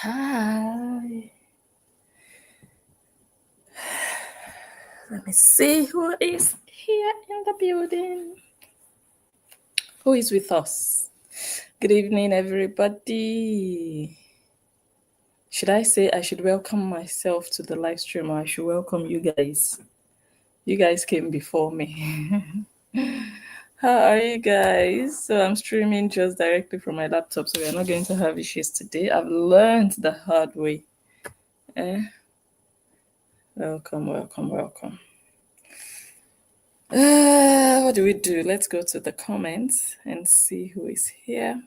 Hi. Let me see who is here in the building. Who is with us? Good evening, everybody. Should I say I should welcome myself to the live stream, or I should welcome you guys? You guys came before me. How are you guys? So I'm streaming just directly from my laptop, so we're not going to have issues today. I've learned the hard way. Welcome. What do we do? Let's go to the comments and see who is here.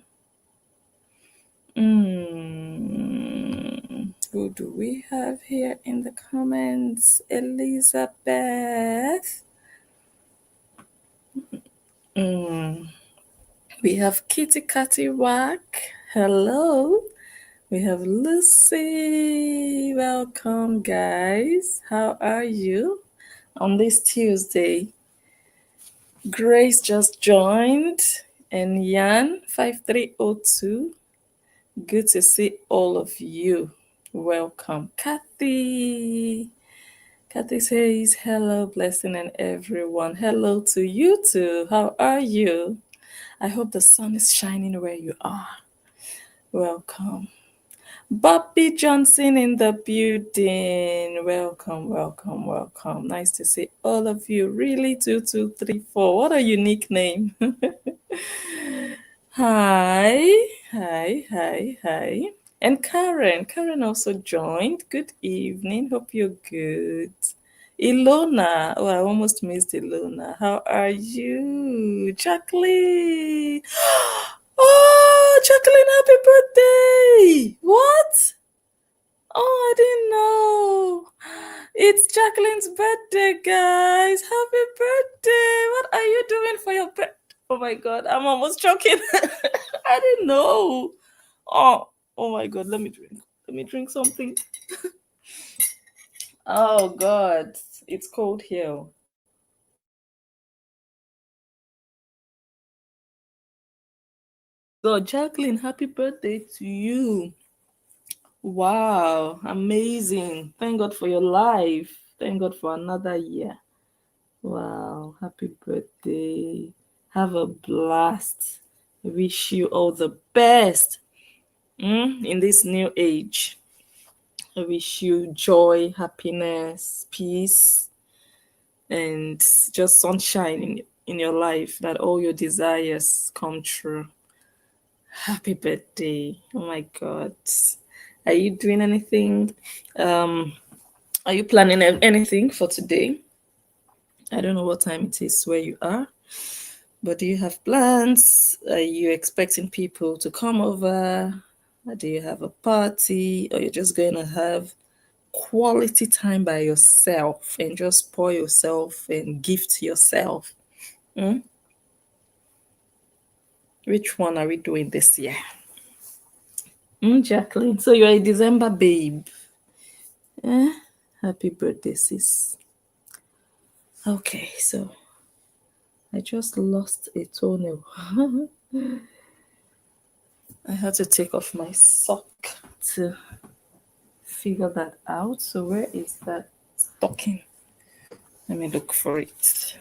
Who do we have here in the comments? Elizabeth. We have Kitty Catty Wack. Hello. We have Lucy. Welcome, guys. How are you on this Tuesday? Grace just joined, and Yan 5302. Good to see all of you. Welcome, Kathy. Kathy says hello, blessing, and everyone. Hello to you too. How are you? I hope the sun is shining where you are. Welcome. Bobby Johnson in the building. Welcome. Nice to see all of you. Really, 2234. What a unique name. Hi. And Karen also joined. Good evening. Hope you're good. Ilona. Oh, I almost missed Ilona. How are you? Jacqueline. Oh, Jacqueline, happy birthday. What? Oh, I didn't know. It's Jacqueline's birthday, guys. Happy birthday. What are you doing for your birthday? Oh my God, I'm almost choking. I didn't know. Oh my God, let me drink something. Oh God, it's cold here. So Jacqueline, happy birthday to you. Wow, amazing. Thank God for your life. Thank God for another year. Wow, happy birthday. Have a blast. I wish you all the best in this new age. I wish you joy, happiness, peace, and just sunshine in your life, that all your desires come true. Happy birthday. Oh my God. Are you doing anything? Are you planning anything for today? I don't know what time it is where you are, but do you have plans? Are you expecting people to come over? Do you have a party? Or you're just going to have quality time by yourself and just pour yourself and gift yourself? Which one are we doing this year? Jacqueline, so you're a December babe. Happy birthday, sis. Okay, so I just lost a toenail. I had to take off my sock to figure that out. So where is that stocking? Let me look for it.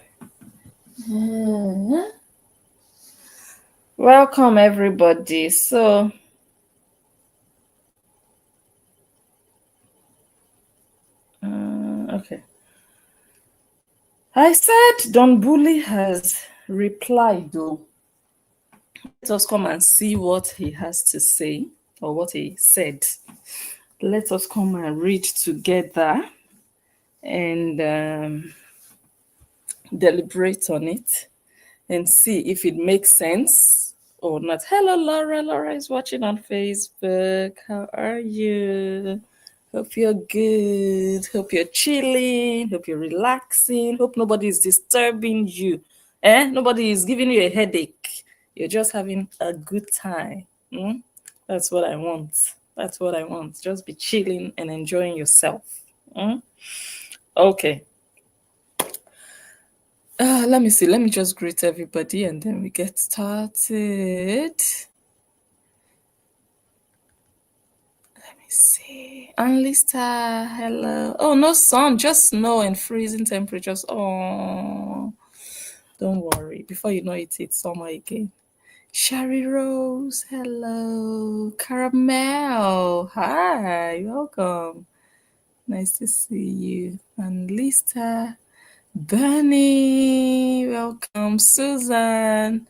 Welcome, everybody. So okay. I said Don Bully has replied though. Let us come and see what he has to say, or what he said. Let us come and read together and deliberate on it and see if it makes sense or not. Hello, Laura. Laura is watching on Facebook. How are you? Hope you're good. Hope you're chilling. Hope you're relaxing. Hope nobody is disturbing you. Nobody is giving you a headache. You're just having a good time. That's what I want. That's what I want. Just be chilling and enjoying yourself. Okay. Let me see. Let me just greet everybody and then we get started. Let me See, Anlista, hello. Oh, no sun, just snow and freezing temperatures. Oh, don't worry. Before you know it, it's summer again. Sherry Rose, hello. Caramel, hi, welcome. Nice to see you. Anlista, Bernie, welcome. Susan,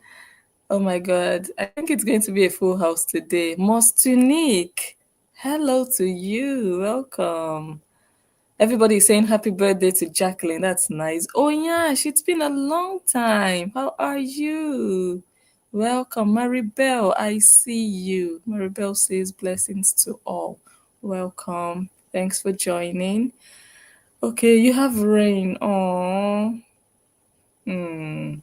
oh my God, I think it's going to be a full house today. Most unique, hello to you, welcome. Everybody is saying happy birthday to Jacqueline. That's nice. Oh yeah, it's been a long time. How are you? Welcome, Maribel. I see you. Maribel says blessings to all. Welcome. Thanks for joining. Okay, you have rain. Oh, don't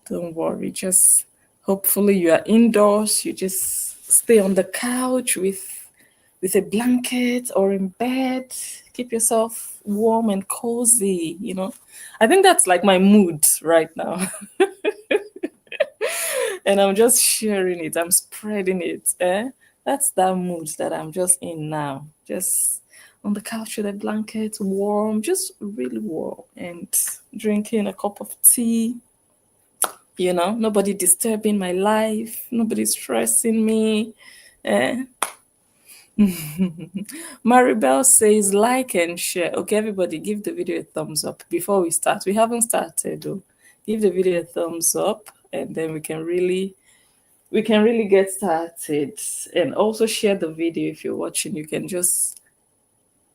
worry. Just hopefully you are indoors. You just stay on the couch with a blanket or in bed. Keep yourself warm and cozy, you know. I think that's like my mood right now. And I'm just sharing it. I'm spreading it. That's that mood that I'm just in now. Just on the couch with a blanket, warm, just really warm, and drinking a cup of tea. You know, nobody disturbing my life, nobody stressing me. Eh? Maribel says like and share. Okay, everybody, give the video a thumbs up before we start. We haven't started though. Give the video a thumbs up, and then we can really get started. And also share the video if you're watching. You can just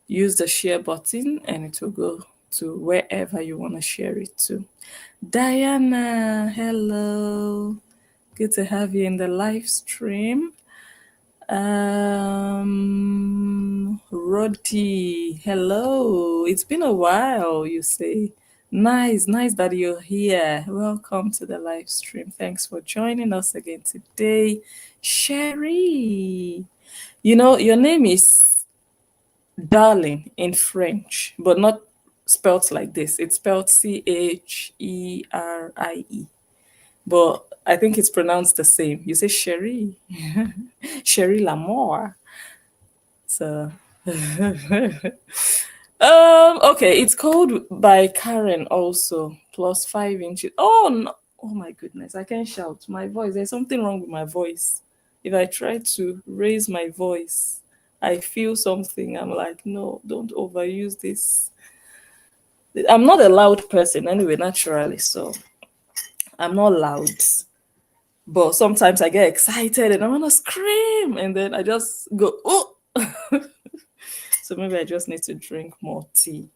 use the share button, and it will go to wherever you want to share it to. Diana, hello. Good to have you in the live stream. Roddy, hello. It's been a while, you say. Nice, nice that you're here. Welcome to the live stream. Thanks for joining us again today. Sherry, you know, your name is Darling in French, but not spelled like this. It's spelled Cherie, but I think it's pronounced the same. You say Sherry, Sherry Lamour. So, okay, it's called by Karen also, plus 5 inches. Oh no, oh my goodness, I can't shout. My voice, there's something wrong with my voice. If I try to raise my voice, I feel something. I'm like, no, don't overuse this. I'm not a loud person anyway, naturally, so I'm not loud. But sometimes I get excited and I want to scream, and then I just go, oh. So maybe I just need to drink more tea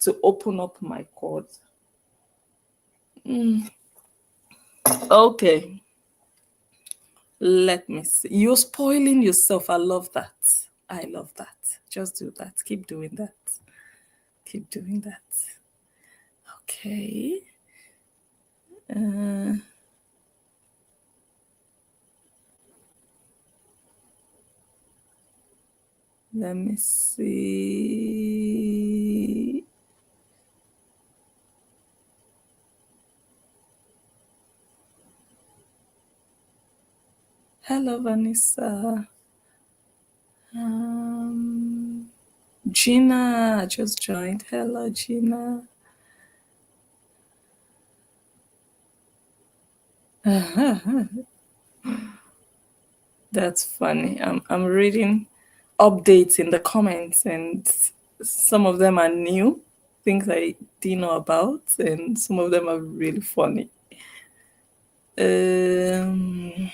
to open up my cords. Okay, let me see. You're spoiling yourself. I love that. I love that. Just do that. Keep doing that. Keep doing that. Okay. Let me see. Hello, Vanessa. Gina just joined. Hello, Gina. That's funny. I'm reading updates in the comments, and some of them are new, things I didn't know about, and some of them are really funny. Um,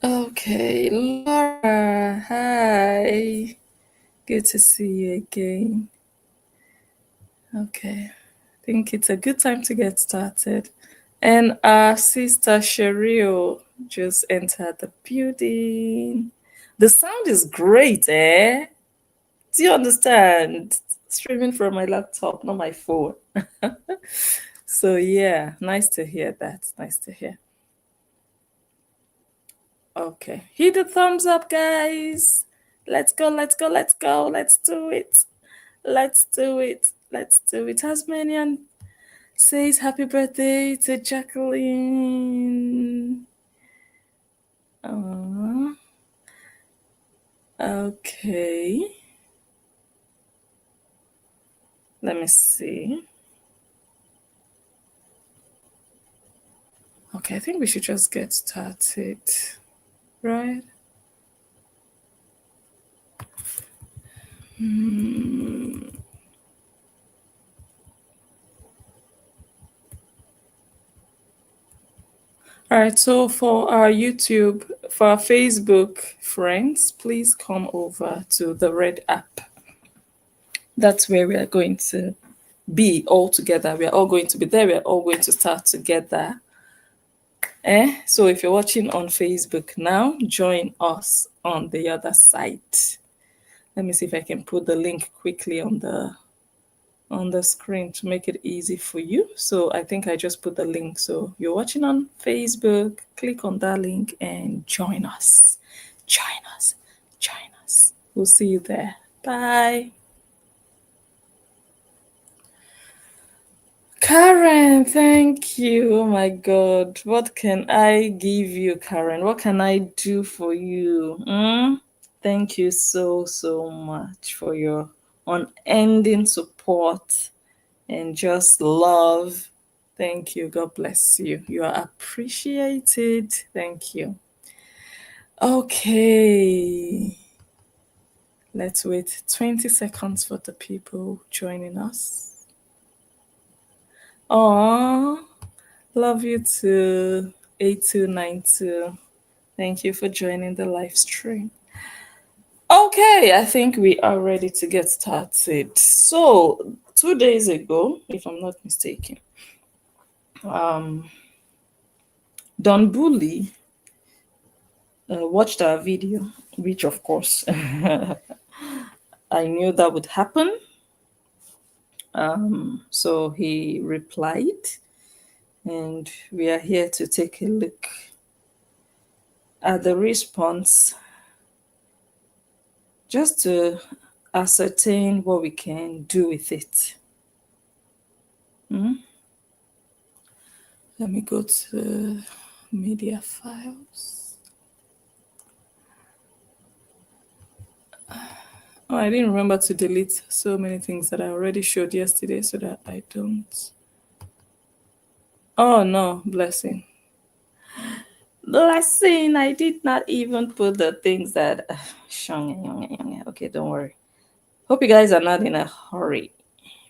okay, Laura, hi. Good to see you again. Okay, I think it's a good time to get started. And our sister Cheryl just entered the building. The sound is great, eh? Do you understand? Streaming from my laptop, not my phone. So yeah, nice to hear that. Nice to hear. Okay. Hit the thumbs up, guys. Let's go, let's go, let's go. Let's do it. Let's do it. Let's do it. Tasmanian says happy birthday to Jacqueline. Uh, okay. Let me see. Okay, I think we should just get started, right? All right, so for our Facebook friends, please come over to the Red app. That's where we are going to be all together. We are all going to be there. We are all going to start together. So if you're watching on Facebook now, join us on the other side. Let me see if I can put the link quickly on the screen to make it easy for you. So I think I just put the link. So you're watching on Facebook, click on that link and join us. Join us. Join us. We'll see you there. Bye. Karen, thank you. Oh my God. What can I give you, Karen? What can I do for you? Thank you so, so much for your unending support and just love. Thank you. God bless you. You are appreciated. Thank you. Okay. Let's wait 20 seconds for the people joining us. Aww. Love you too. 8292. Thank you for joining the live stream. Okay, I think we are ready to get started. So, 2 days ago, if I'm not mistaken, um, Don Bully watched our video, which of course I knew that would happen. So he replied, and we are here to take a look at the response just to ascertain what we can do with it. Let me go to media files. Oh, I didn't remember to delete so many things that I already showed yesterday so that I don't. Oh no, blessing. Blessing, I did not even put the things that. Okay, don't worry. Hope you guys are not in a hurry.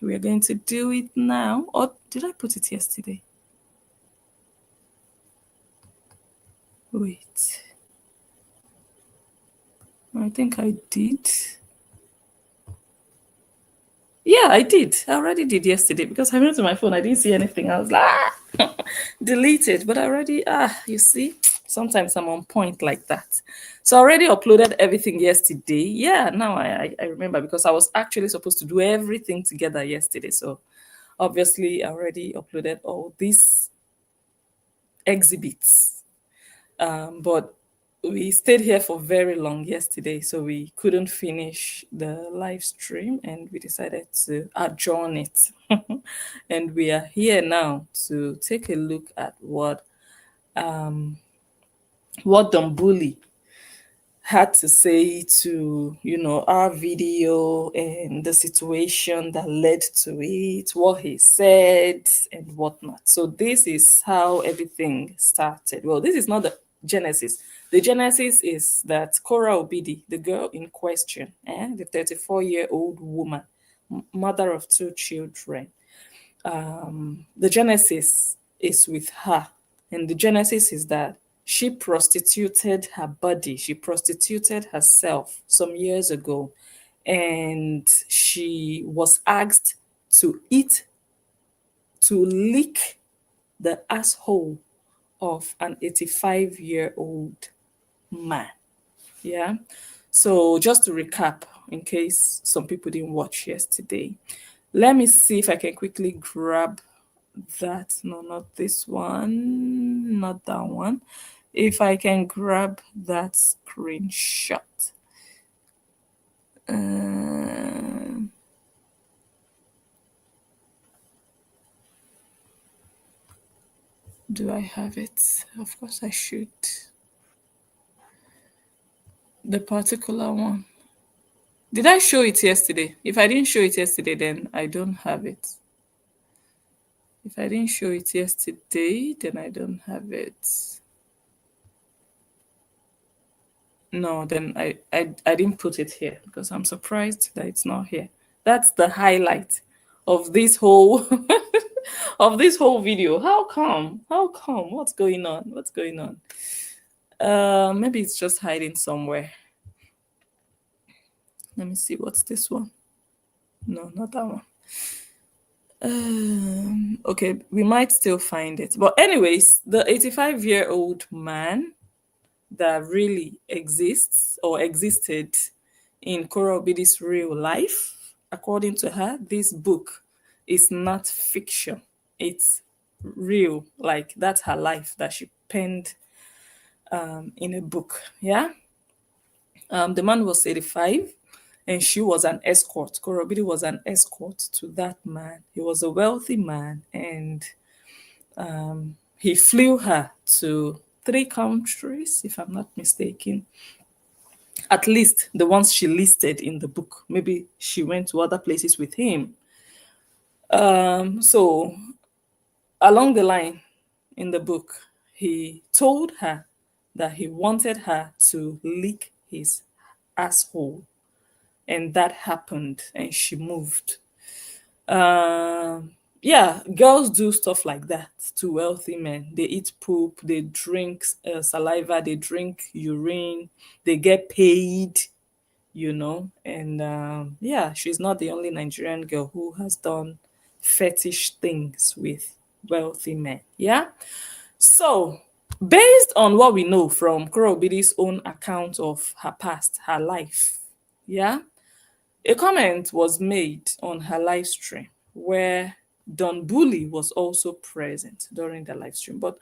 We're going to do it now. Or did I put it yesterday? Wait. I think I did. Yeah, I did. I already did yesterday because I went to my phone. I didn't see anything. I was like, deleted. But I already, you see, sometimes I'm on point like that. So I already uploaded everything yesterday. Yeah, now I remember because I was actually supposed to do everything together yesterday. So obviously, I already uploaded all these exhibits. But we stayed here for very long yesterday, so we couldn't finish the live stream and we decided to adjourn it. And we are here now to take a look at what Dumbuli had to say to our video and the situation that led to it, what he said and whatnot. So this is how everything started. Well, this is not the genesis. The genesis is that Cora Obidi, the girl in question, the 34-year-old woman, mother of two children, the genesis is with her. And the genesis is that she prostituted her body, she prostituted herself some years ago, and she was asked to lick the asshole of an 85-year-old man. Yeah. So just to recap, in case some people didn't watch yesterday, let me see if I can quickly grab that. No, not this one, not that one. If I can grab that screenshot. Uh, do I have it? Of course I should. The particular one. Did I show it yesterday? If I didn't show it yesterday, then I don't have it. If I didn't show it yesterday, then I don't have it. No, then I didn't put it here because I'm surprised that it's not here. That's the highlight of this whole of this whole video. How come? How come? What's going on? What's going on? Maybe it's just hiding somewhere. Let me see. What's this one? No, not that one. Okay, we might still find it. But anyways, the 85-year-old man that really exists or existed in Kora Obidi's real life, according to her, this book is not fiction. It's real. Like that's her life that she penned in a book. Yeah. The man was 85 and she was an escort. Kora Obidi was an escort to that man. He was a wealthy man and he flew her to 3 countries, if I'm not mistaken. At least the ones she listed in the book. Maybe she went to other places with him. So along the line in the book, he told her that he wanted her to lick his asshole. And that happened and she moved. Yeah, girls do stuff like that to wealthy men. They eat poop, they drink saliva, they drink urine, they get paid, And yeah, she's not the only Nigerian girl who has done fetish things with wealthy men. Yeah. So, based on what we know from Kora Obidi's own account of her past, her life, yeah, a comment was made on her live stream where Don Bully was also present during the live stream. But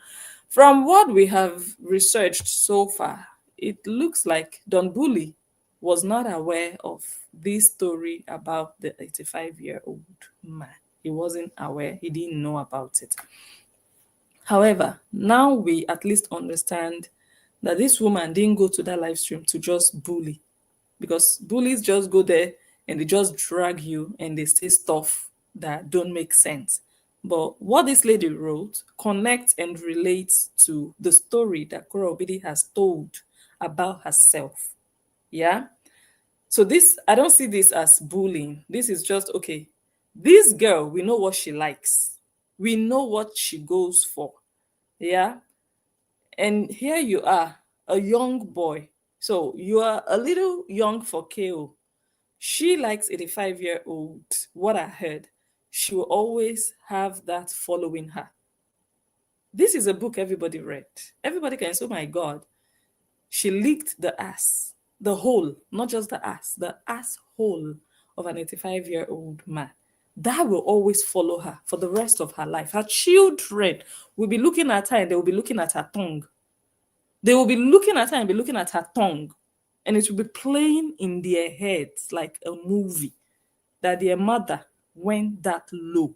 from what we have researched so far, it looks like Don Bully was not aware of this story about the 85-year-old man. He wasn't aware, he didn't know about it. However, now we at least understand that this woman didn't go to that live stream to just bully, because bullies just go there and they just drag you and they say stuff that don't make sense. But what this lady wrote connects and relates to the story that Kora Obidi has told about herself. Yeah. So this, I don't see this as bullying. This is just, okay, this girl, we know what she likes. We know what she goes for. Yeah. And here you are, a young boy. So you are a little young for KO. She likes 85-year-old. What I heard, she will always have that following her. This is a book everybody read. Everybody can say, oh my God, she licked the ass, the whole, not just the asshole of an 85-year-old man. That will always follow her for the rest of her life. Her children will be looking at her and they will be looking at her tongue. They will be looking at her and be looking at her tongue. And it will be playing in their heads like a movie that their mother went that low.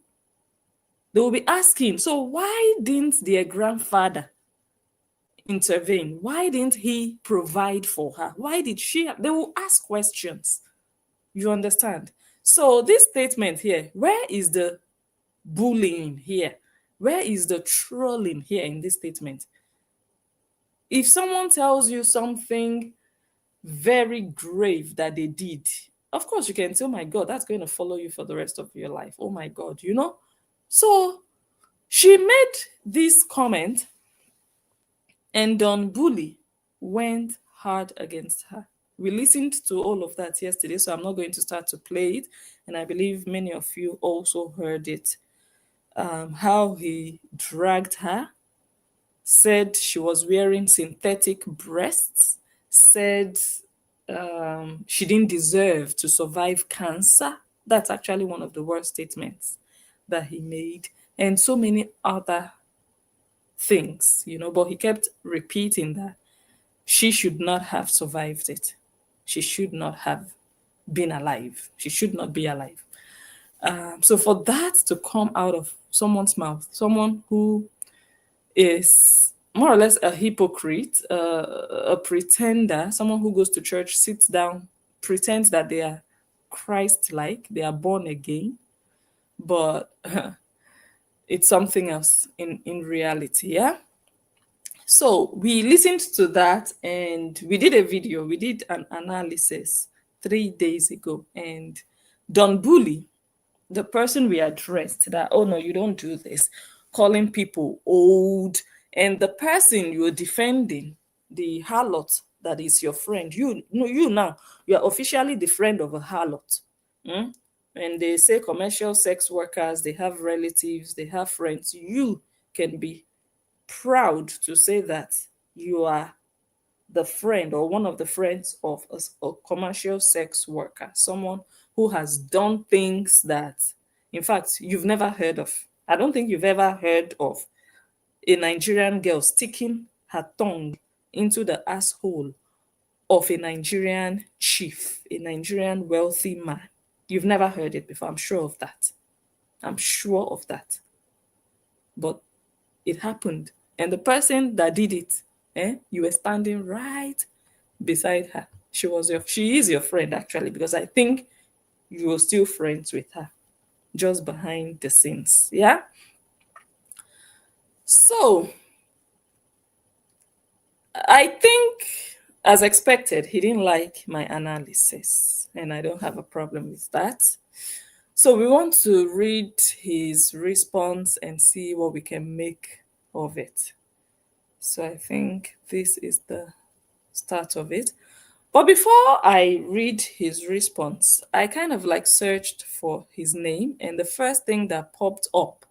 They will be asking, so why didn't their grandfather intervene? Why didn't he provide for her? Why did she? They will ask questions. You understand? So this statement here, where is the bullying here? Where is the trolling here in this statement? If someone tells you something very grave that they did, of course you can say, oh my God, that's going to follow you for the rest of your life. Oh my God, So she made this comment and Don Bully went hard against her. We listened to all of that yesterday, so I'm not going to start to play it. And I believe many of you also heard it. How he dragged her, said she was wearing synthetic breasts, said she didn't deserve to survive cancer. That's actually one of the worst statements that he made, and so many other things, but he kept repeating that she should not have survived it. She should not have been alive. She should not be alive. So for that to come out of someone's mouth, someone who is more or less a hypocrite, a pretender, someone who goes to church, sits down, pretends that they are Christ-like, they are born again, but it's something else in reality. Yeah. So we listened to that and we did a video. We did an analysis 3 days ago, and Don Bully, the person we addressed, that oh no, you don't do this, calling people old, and the person you're defending, the harlot that is your friend, you no, you now, you are officially the friend of a harlot. Hmm? And they say commercial sex workers, they have relatives, they have friends. You can be proud to say that you are the friend or one of the friends of a commercial sex worker, someone who has done things that, in fact, you've never heard of. I don't think you've ever heard of a Nigerian girl sticking her tongue into the asshole of a Nigerian chief, a Nigerian wealthy man. You've never heard it before. I'm sure of that. I'm sure of that. But it happened. And the person that did it, you were standing right beside her. She is your friend actually, because I think you were still friends with her just behind the scenes. Yeah. So I think, as expected, he didn't like my analysis, and I don't have a problem with that. So we want to read his response and see what we can make of it. So I think this is the start of it. But before I read his response, I kind of like searched for his name, and the first thing that popped up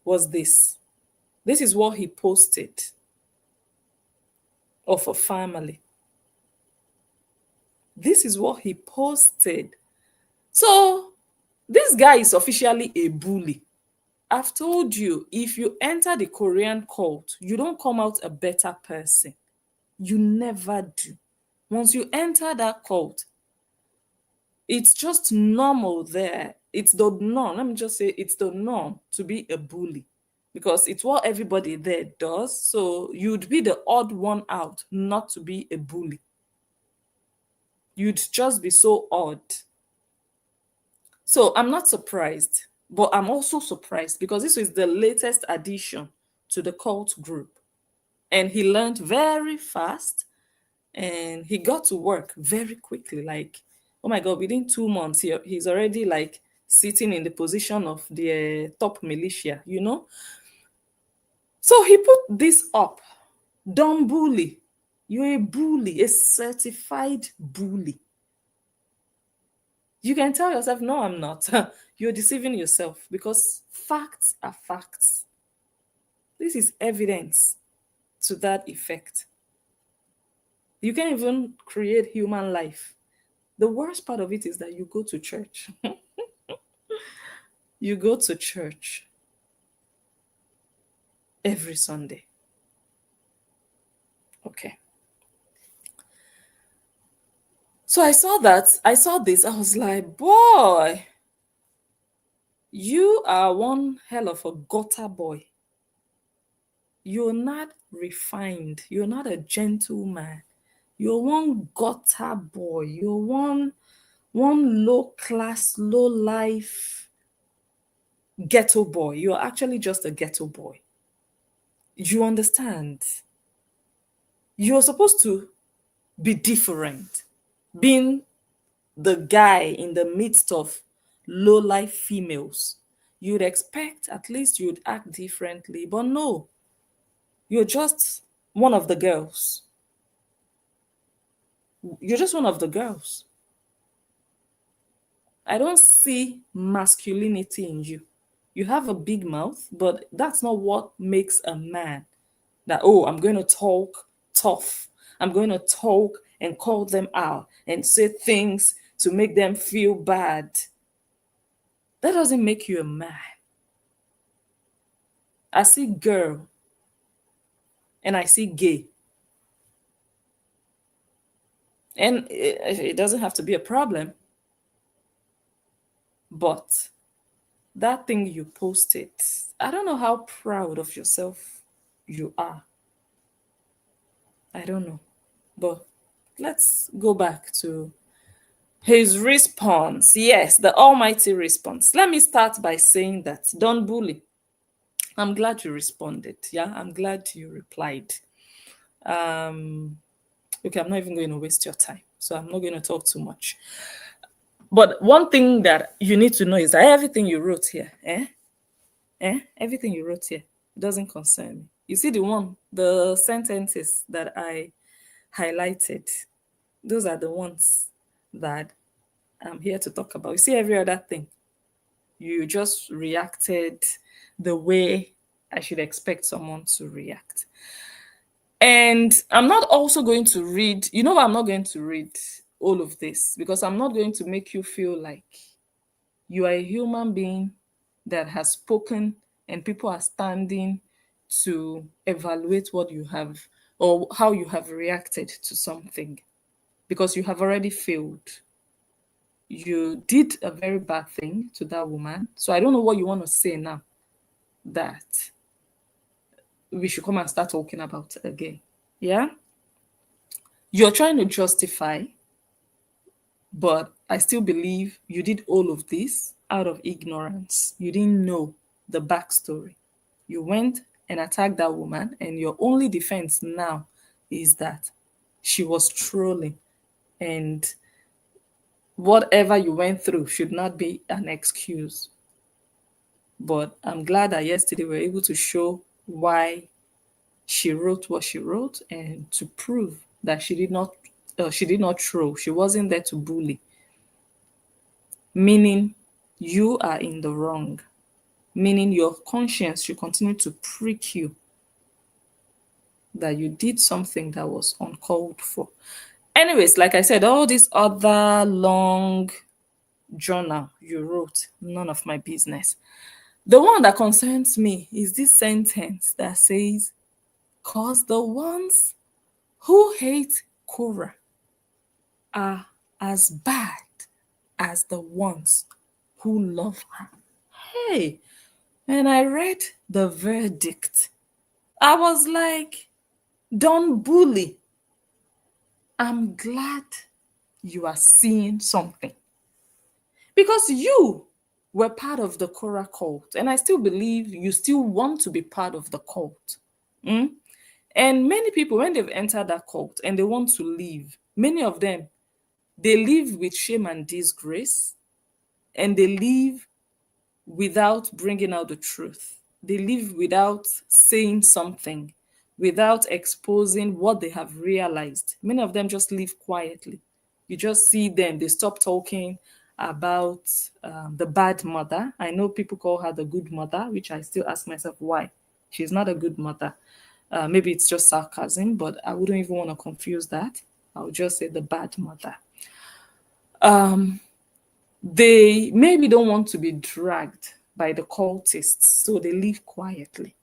was this. This is what he posted of a family. This is what he posted. So this guy is officially a bully. I've told you, if you enter the Korean cult, you don't come out a better person. You never do. Once you enter that cult, it's just normal there. It's the norm. Let me just say it's the norm to be a bully because it's what everybody there does. So you'd be the odd one out not to be a bully. You'd just be so odd. So I'm not surprised, but I'm also surprised because this is the latest addition to the cult group. And he learned very fast and he got to work very quickly. Like, oh my God, within 2 months, he's already like sitting in the position of the top militia, you know? So he put this up. Don't bully. You're a bully, a certified bully. You can tell yourself, no, I'm not. You're deceiving yourself because facts are facts. This is evidence to that effect. You can't even create human life. The worst part of it is that you go to church. You go to church every Sunday. Okay. So I saw this, I was like, boy, you are one hell of a gutter boy. You're not refined. You're not a gentleman. You're one gutter boy. You're one low class, low life ghetto boy. You're actually just a ghetto boy. You understand? You're supposed to be different. Being the guy in the midst of low life females, you'd expect at least you'd act differently, but no, you're just one of the girls. You're just one of the girls. I don't see masculinity in you. You have a big mouth, but that's not what makes a man. That, oh, I'm going to talk tough. I'm going to talk and call them out and say things to make them feel bad. That doesn't make you a man. I see girl and I see gay. And it doesn't have to be a problem. But that thing you posted, I don't know how proud of yourself you are. I don't know. But let's go back to his response. Yes, the almighty response. Let me start by saying that don't bully. I'm glad you responded. Yeah, I'm glad you replied. Um, okay, I'm not even going to waste your time. So I'm not going to talk too much. But one thing that you need to know is that everything you wrote here, everything you wrote here doesn't concern me. You see the sentences that I highlighted, those are the ones that I'm here to talk about. You see every other thing, you just reacted the way I should expect someone to react. And I'm not also going to read, I'm not going to read all of this because I'm not going to make you feel like you are a human being that has spoken and people are standing to evaluate what you have or how you have reacted to something because you have already failed. You did a very bad thing to that woman. So I don't know what you want to say now that we should come and start talking about it again. Yeah? You're trying to justify, but I still believe you did all of this out of ignorance. You didn't know the backstory. You went and attacked that woman, and your only defense now is that she was trolling. And whatever you went through should not be an excuse. But I'm glad that yesterday we were able to show why she wrote what she wrote and to prove that she did not troll. She wasn't there to bully. Meaning you are in the wrong. Meaning your conscience should continue to prick you that you did something that was uncalled for. Anyways, like I said, all this other long journal you wrote, none of my business. The one that concerns me is this sentence that says, "Cause the ones who hate Korah are as bad as the ones who love her." Hey, and I read the verdict. I was like, don't bully. I'm glad you are seeing something. Because you were part of the Korah cult, and I still believe you still want to be part of the cult. Mm? And many people, when they've entered that cult and they want to leave, many of them, they live with shame and disgrace, and they live without bringing out the truth. They live without saying something, without exposing what they have realized. Many of them just live quietly. You just see them, they stop talking about the bad mother. I know people call her the good mother, which I still ask myself why. She's not a good mother. Maybe it's just sarcasm, but I wouldn't even want to confuse that. I would just say the bad mother. They maybe don't want to be dragged by the cultists, so they live quietly.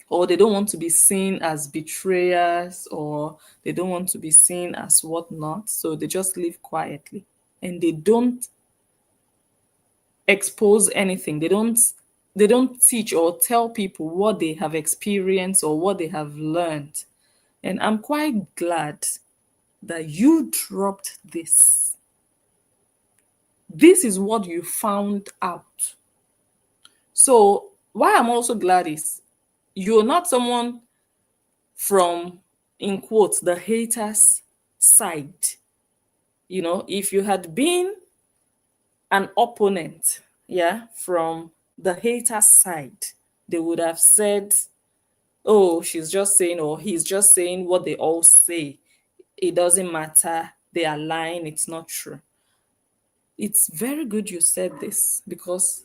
Or they don't want to be seen as betrayers, or they don't want to be seen as whatnot, so they just live quietly. And they don't expose anything. They don't teach or tell people what they have experienced or what they have learned. And I'm quite glad that you dropped this. This is what you found out. So, why I'm also glad is you're not someone from, in quotes, the haters' side. If you had been an opponent, yeah, from the haters' side, they would have said, oh, she's just saying, or he's just saying what they all say. It doesn't matter. They are lying. It's not true. It's very good you said this because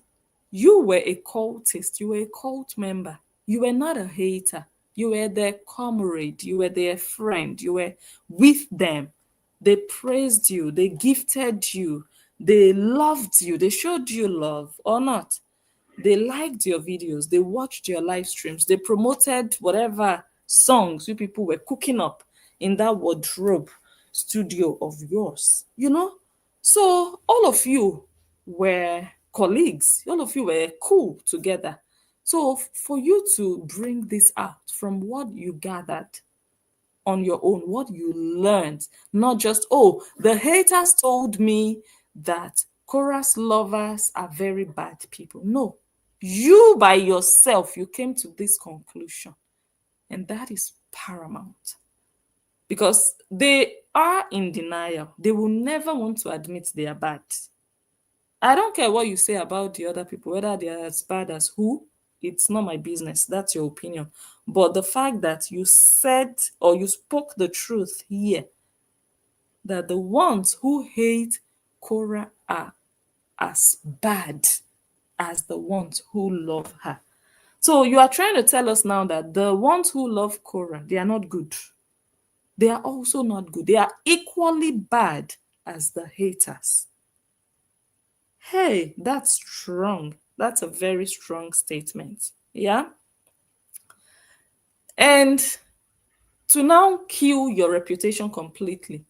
you were a cultist, you were a cult member, you were not a hater, you were their comrade, you were their friend, you were with them. They praised you, they gifted you, they loved you, they showed you love or not. They liked your videos, they watched your live streams, they promoted whatever songs you people were cooking up in that wardrobe studio of yours. So all of you were colleagues, all of you were cool together. So for you to bring this out from what you gathered on your own, what you learned, not just, oh, the haters told me that Korah's lovers are very bad people. No, you by yourself, you came to this conclusion. And that is paramount because they are in denial. They will never want to admit they are bad. I don't care what you say about the other people, whether they are as bad as who, it's not my business. That's your opinion. But the fact that you said or you spoke the truth here, that the ones who hate Korah are as bad as the ones who love her. So you are trying to tell us now that the ones who love Korah, they are not good. They are also not good. They are equally bad as the haters. Hey, that's strong. That's a very strong statement. Yeah. And to now kill your reputation completely,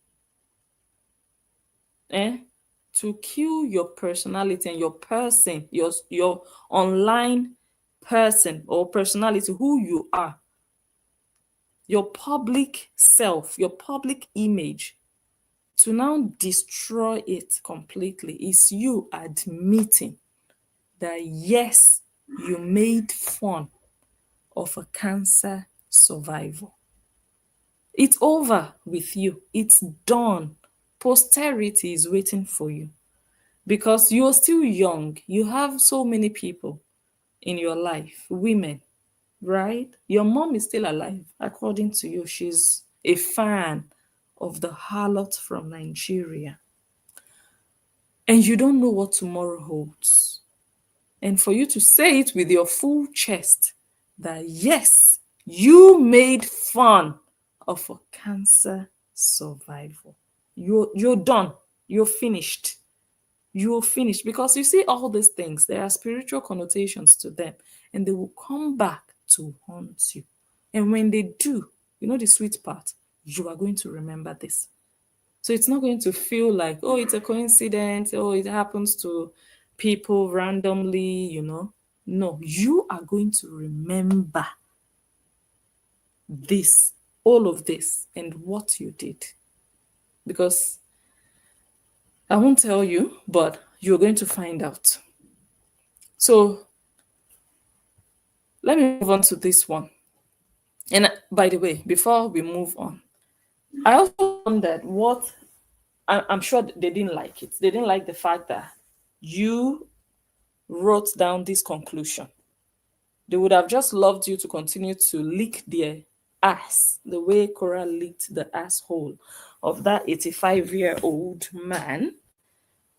to kill your personality and your person, your online person or personality, who you are, your public self, your public image, to now destroy it completely is you admitting that yes, you made fun of a cancer survivor. It's over with you. It's done. Posterity is waiting for you because you're still young. You have so many people in your life, women, right? Your mom is still alive, according to you. She's a fan of the harlot from Nigeria. And you don't know what tomorrow holds. And for you to say it with your full chest that yes, you made fun of a cancer survivor. You're done. You're finished. You're finished. Because you see, all these things, there are spiritual connotations to them, and they will come back to haunt you. And when they do, you know the sweet part, you are going to remember this. So it's not going to feel like, oh, it's a coincidence, oh, it happens to people randomly, No, you are going to remember this, all of this, and what you did. Because I won't tell you, but you're going to find out. So let me move on to this one. And by the way, before we move on, I also wondered what I'm sure they didn't like it. They didn't like the fact that you wrote down this conclusion. They would have just loved you to continue to lick their ass the way Korah licked the asshole of that 85-year-old man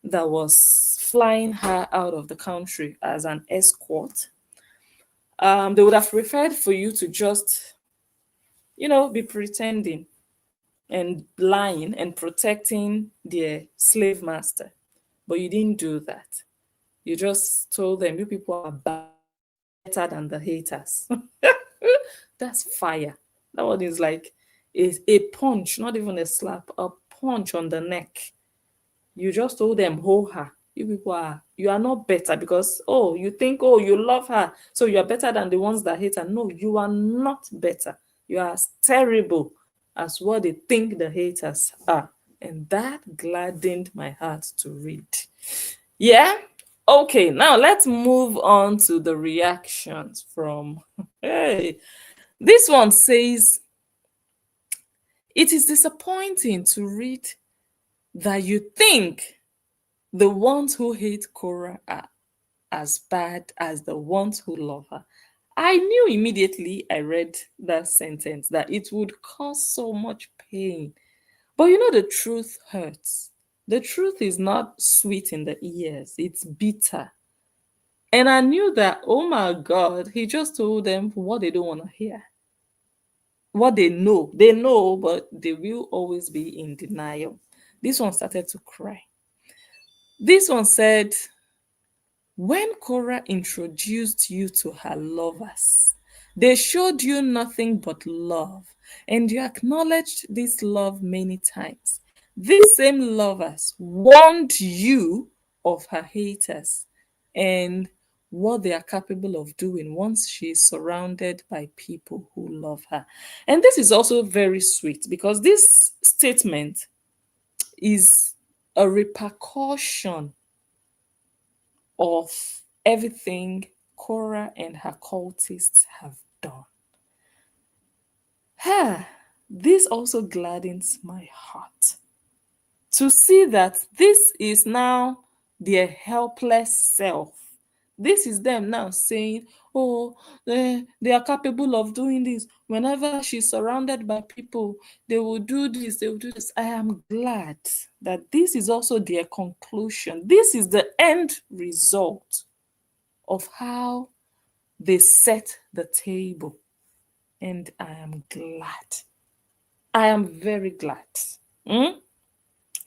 that was flying her out of the country as an escort. They would have preferred for you to just, be pretending and lying and protecting their slave master. But you didn't do that. You just told them, you people are better than the haters. That's fire. That one is like a punch, not even a slap, a punch on the neck. You just told them, ho her. You are not better because, oh, you think, oh, you love her, so you are better than the ones that hate her. No, you are not better. You are as terrible as what they think the haters are. And that gladdened my heart to read. Yeah? Okay, now let's move on to the reactions from. Hey, this one says, it is disappointing to read that you think the ones who hate Korah are as bad as the ones who love her. I knew immediately I read that sentence that it would cause so much pain. But the truth hurts. The truth is not sweet in the ears, it's bitter. And I knew that, oh my God, he just told them what they don't want to hear. What they know, but they will always be in denial. This one started to cry. This one said, when Korah introduced you to her lovers, they showed you nothing but love, and you acknowledged this love many times. These same lovers warned you of her haters and what they are capable of doing once she is surrounded by people who love her. And this is also very sweet because this statement is a repercussion of everything Korah and her cultists have done. This also gladdens my heart to see that this is now their helpless self. This is them now saying, oh, they are capable of doing this. Whenever she's surrounded by people, they will do this, they will do this. I am glad that this is also their conclusion. This is the end result of how they set the table. And I am glad. I am very glad.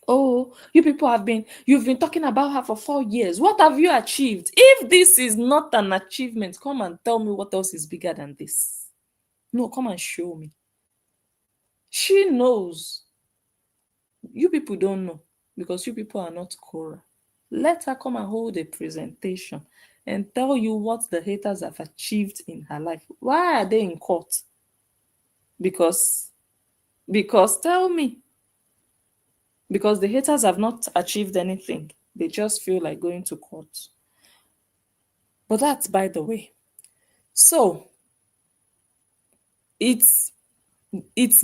Oh, you've been talking about her for 4 years. What have you achieved? If this is not an achievement, come and tell me what else is bigger than this. No, come and show me. She knows. You people don't know because you people are not Korah. Let her come and hold a presentation and tell you what the haters have achieved in her life. Why are they in court? Because tell me. Because the haters have not achieved anything. They just feel like going to court. But that's by the way. So it's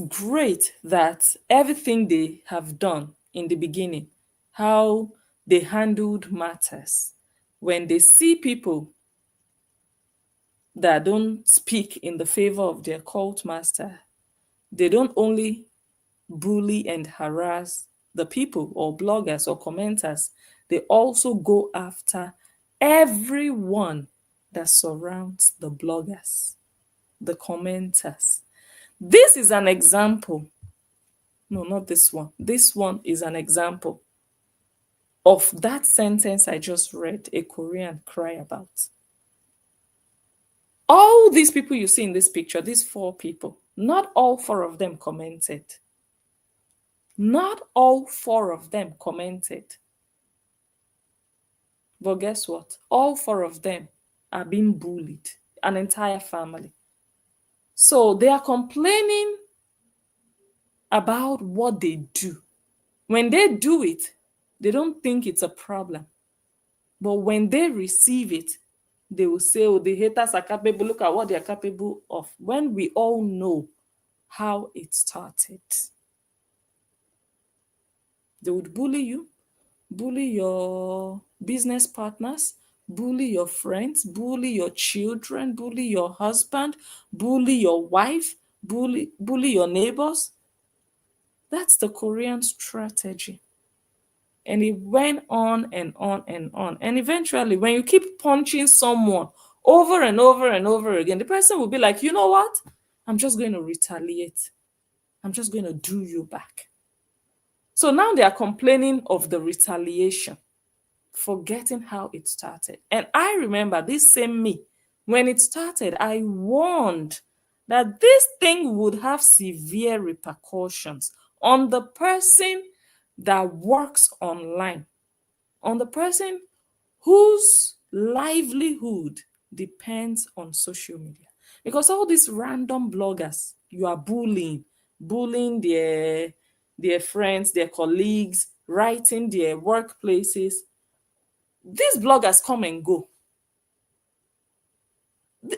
great that everything they have done in the beginning, how they handled matters, when they see people that don't speak in the favor of their cult master, they don't only bully and harass the people or bloggers or commenters, they also go after everyone that surrounds the bloggers, the commenters. This is an example. No, not this one. This one is an example of that sentence I just read a Korean cry about. All these people you see in this picture, these 4 people, not all 4 of them commented. Not all 4 of them commented. But guess what? All 4 of them are being bullied, an entire family. So they are complaining about what they do. When they do it, they don't think it's a problem. But when they receive it, they will say, oh, the haters are capable. Look at what they are capable of. When we all know how it started. They would bully you, bully your business partners, bully your friends, bully your children, bully your husband, bully your wife, bully your neighbors. That's the Korean strategy. And it went on and on and on. And eventually, when you keep punching someone over and over and over again, the person will be like, you know what? I'm just going to retaliate. I'm just going to do you back. So now they are complaining of the retaliation, forgetting how it started. And I remember this same me, when it started, I warned that this thing would have severe repercussions on the person that works online, on the person whose livelihood depends on social media. Because all these random bloggers you are bullying their friends, their colleagues, writing their workplaces, these bloggers come and go.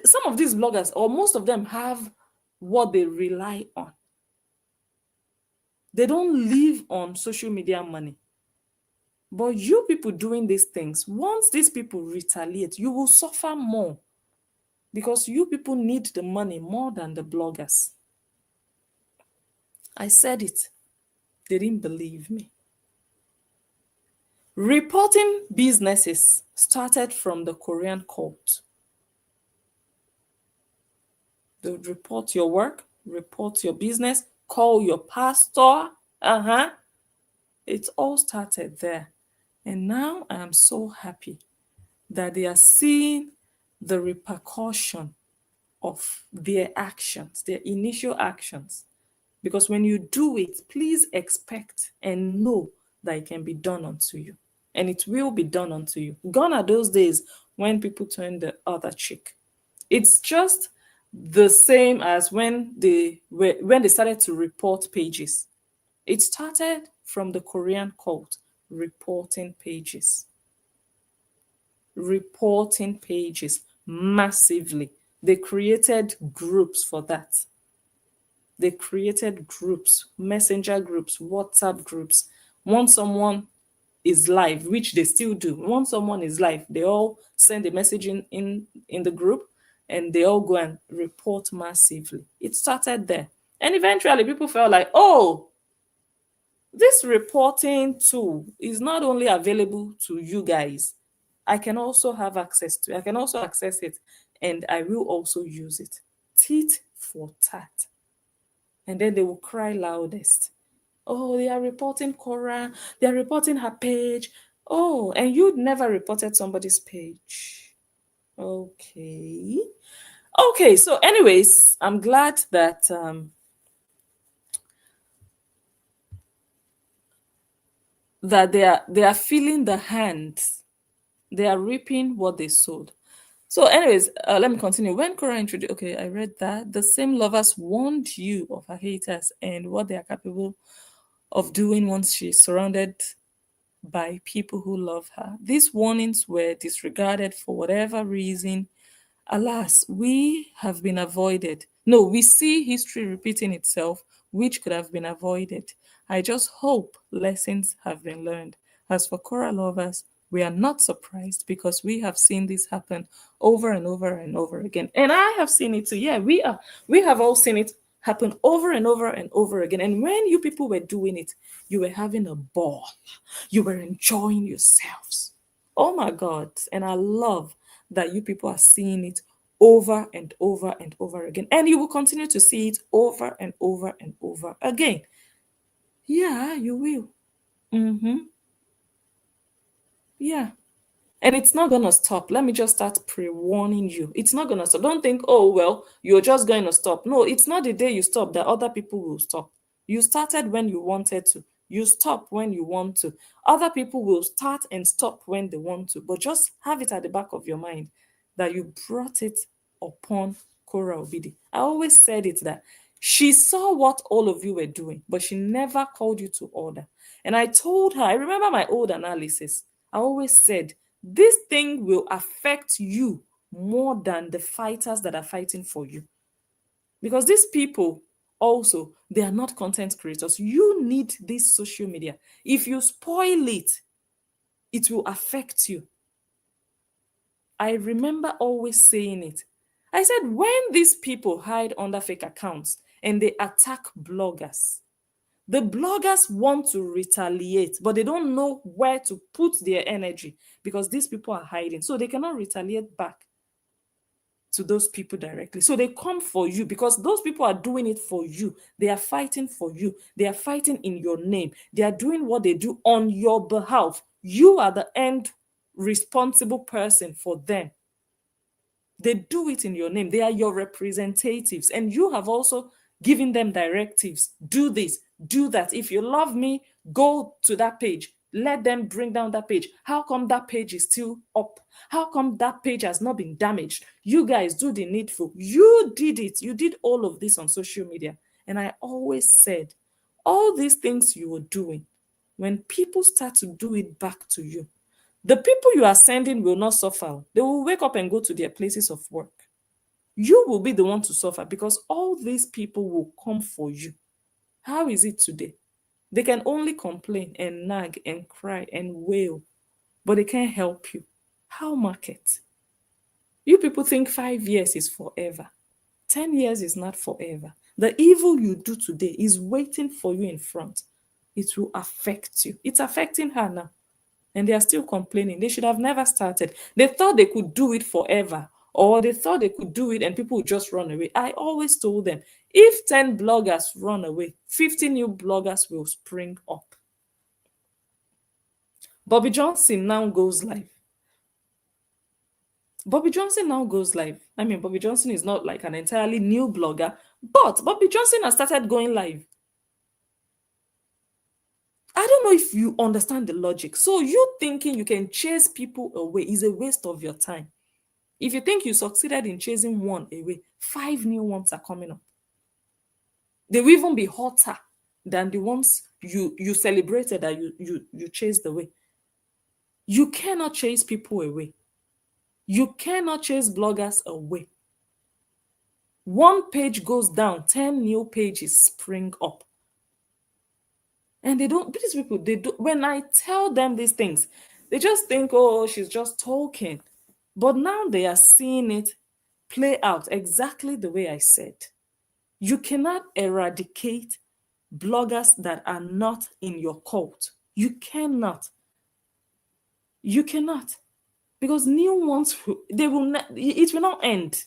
Some of these bloggers, or most of them, have what they rely on. They don't live on social media money. But you people doing these things, once these people retaliate, you will suffer more because you people need the money more than the bloggers. I said it. They didn't believe me. Reporting businesses started from the Korean court. They would report your work, report your business, call your pastor. It all started there. And now I am so happy that they are seeing the repercussion of their actions, their initial actions. Because when you do it, please expect and know that it can be done unto you. and it will be done unto you. Gone are those days when people turn the other cheek. It's just the same as when they started to report pages. It started from the Korean cult, reporting pages. Reporting pages massively. They created groups for that. They created groups, messenger groups, WhatsApp groups. Once someone is live, which they still do, once someone is live, they all send a message in the group, and they all go and report massively. It started there. And eventually people felt like, oh, this reporting tool is not only available to you guys, I can also have access to it. I can also access it, and I will also use it. Tit for tat. And then they will cry loudest. Oh, they are reporting Cora. They are reporting her page. Oh, and you never reported somebody's page. Okay. Okay, so anyways, I'm glad that that they are feeling the hands. They are reaping what they sowed. So, anyways, let me continue. When Cora introduced, okay, I read that the same lovers warned you of her haters and what they are capable of doing once she's surrounded by people who love her. These warnings were disregarded for whatever reason. Alas, we have been avoided. No, we see history repeating itself, which could have been avoided. I just hope lessons have been learned. As for Cora lovers, we are not surprised because we have seen this happen over and over and over again. And I have seen it too. Yeah, we have all seen it happen over and over and over again. And when you people were doing it, you were having a ball. You were enjoying yourselves. Oh my God. And I love that you people are seeing it over and over and over again. And you will continue to see it over and over and over again. Yeah, you will. Mm-hmm. Yeah. And it's not going to stop. Let me just start pre warning you. It's not going to stop. Don't think, oh, well, you're just going to stop. No, it's not the day you stop that other people will stop. You started when you wanted to. You stop when you want to. Other people will start and stop when they want to. But just have it at the back of your mind that you brought it upon Cora Obidi. I always said it that she saw what all of you were doing, but she never called you to order. And I told her, I remember my old analysis. I always said, this thing will affect you more than the fighters that are fighting for you. Because these people also, they are not content creators. You need this social media. If you spoil it, it will affect you. I remember always saying it. I said, when these people hide under fake accounts and they attack bloggers, the bloggers want to retaliate, but they don't know where to put their energy because these people are hiding. So they cannot retaliate back to those people directly. So they come for you because those people are doing it for you. They are fighting for you. They are fighting in your name. They are doing what they do on your behalf. You are the end responsible person for them. They do it in your name. They are your representatives. And you have also given them directives. Do this, do that. If you love me, go to that page. Let them bring down that page. How come that page is still up? How come that page has not been damaged? You guys do the needful. You did it. You did all of this on social media. And I always said, all these things you were doing, when people start to do it back to you, the people you are sending will not suffer. They will wake up and go to their places of work. You will be the one to suffer because all these people will come for you. How is it today? They can only complain and nag and cry and wail, but they can't help you. How market? You people think 5 years is forever. 10 years is not forever. The evil you do today is waiting for you in front. It will affect you. It's affecting her now. And they are still complaining. They should have never started. They thought they could do it forever, or they thought they could do it and people would just run away. I always told them, if 10 bloggers run away, 50 new bloggers will spring up. Bobby Johnson now goes live. Bobby Johnson now goes live. I mean, Bobby Johnson is not like an entirely new blogger, but Bobby Johnson has started going live. I don't know if you understand the logic. So you thinking you can chase people away is a waste of your time. If you think you succeeded in chasing one away, 5 new ones are coming up. They will even be hotter than the ones you celebrated that you chased away. You cannot chase people away. You cannot chase bloggers away. One page goes down, 10 new pages spring up. And they don't, these people, they do, when I tell them these things, they just think, oh, she's just talking. But now they are seeing it play out exactly the way I said. You cannot eradicate bloggers that are not in your cult. You cannot. You cannot. Because new ones, they will not, it will not end.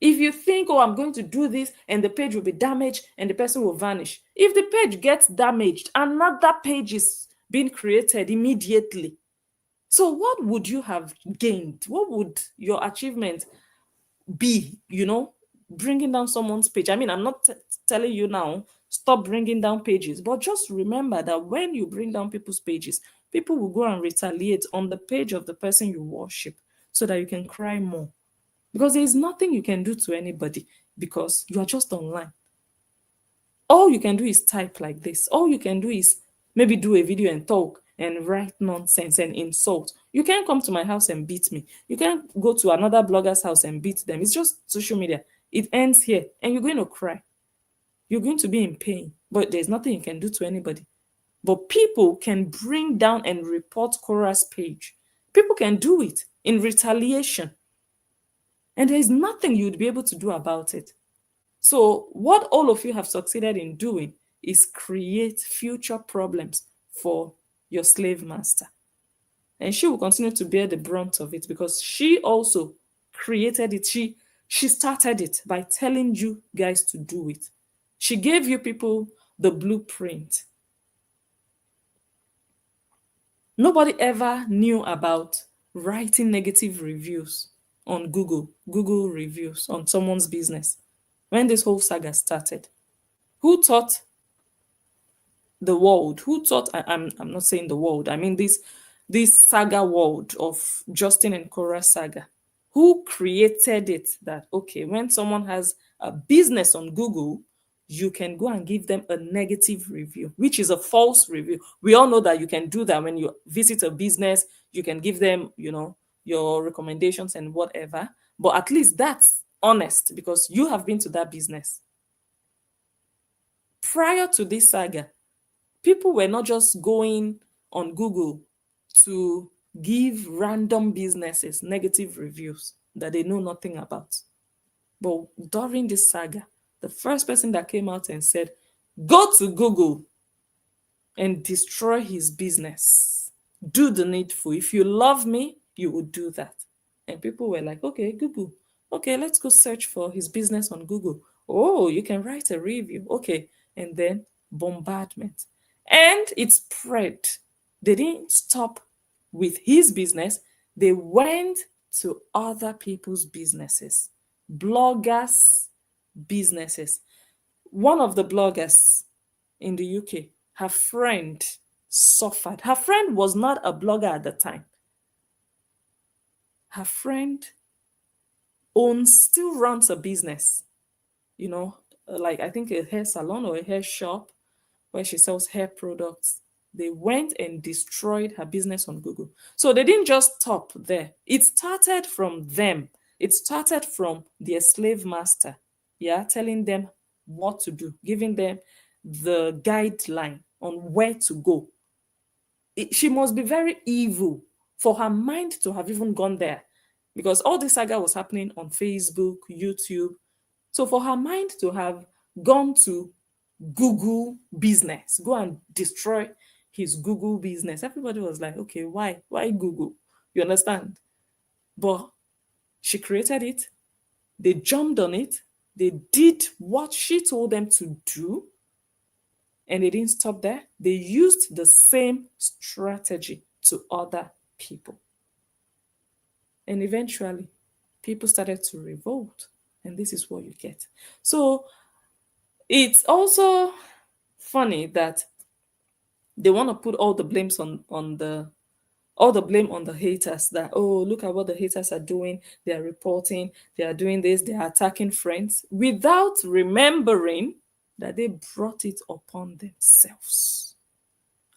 If you think, oh, I'm going to do this and the page will be damaged and the person will vanish. If the page gets damaged, another page is being created immediately. So what would you have gained? What would your achievement be, bringing down someone's page? I mean, I'm not telling you now, stop bringing down pages, but just remember that when you bring down people's pages, people will go and retaliate on the page of the person you worship so that you can cry more. Because there is nothing you can do to anybody because you are just online. All you can do is type like this. All you can do is maybe do a video and talk and write nonsense and insult. You can't come to my house and beat me. You can't go to another blogger's house and beat them. It's just social media. It ends here and you're going to cry. You're going to be in pain, but there's nothing you can do to anybody. But people can bring down and report Cora's page. People can do it in retaliation. And there is nothing you'd be able to do about it. So, what all of you have succeeded in doing is create future problems for your slave master. And she will continue to bear the brunt of it because she also created it. She started it by telling you guys to do it. She gave you people the blueprint. Nobody ever knew about writing negative reviews on Google reviews on someone's business when this whole saga started. Who taught the world? Who taught? I'm not saying the world. I mean this saga world of Justin and Cora saga. Who created it? That okay, when someone has a business on Google, you can go and give them a negative review, which is a false review. We all know that you can do that when you visit a business. You can give them, your recommendations and whatever. But at least that's honest because you have been to that business. Prior to this saga, people were not just going on Google to give random businesses negative reviews that they know nothing about. But during this saga, the first person that came out and said, go to Google and destroy his business. Do the needful. If you love me, you will do that. And people were like, okay, Google. Okay, let's go search for his business on Google. Oh, you can write a review. Okay. And then bombardment. And it spread. They didn't stop with his business, they went to other people's businesses, bloggers' businesses. One of the bloggers in the UK, her friend suffered. Her friend was not a blogger at the time. Her friend still runs a business, like I think a hair salon or a hair shop where she sells hair products. They went and destroyed her business on Google. So they didn't just stop there. It started from them. It started from their slave master, telling them what to do, giving them the guideline on where to go. She must be very evil for her mind to have even gone there because all this saga was happening on Facebook, YouTube. So for her mind to have gone to Google business, go and destroy his Google business, everybody was like, okay, why? Why Google? You understand? But she created it. They jumped on it. They did what she told them to do. And they didn't stop there. They used the same strategy to other people. And eventually, people started to revolt. And this is what you get. So it's also funny that They want to put all the blames on the all the blame on the haters, that, oh, look at what the haters are doing. They are reporting, they are doing this, they are attacking friends, without remembering that they brought it upon themselves.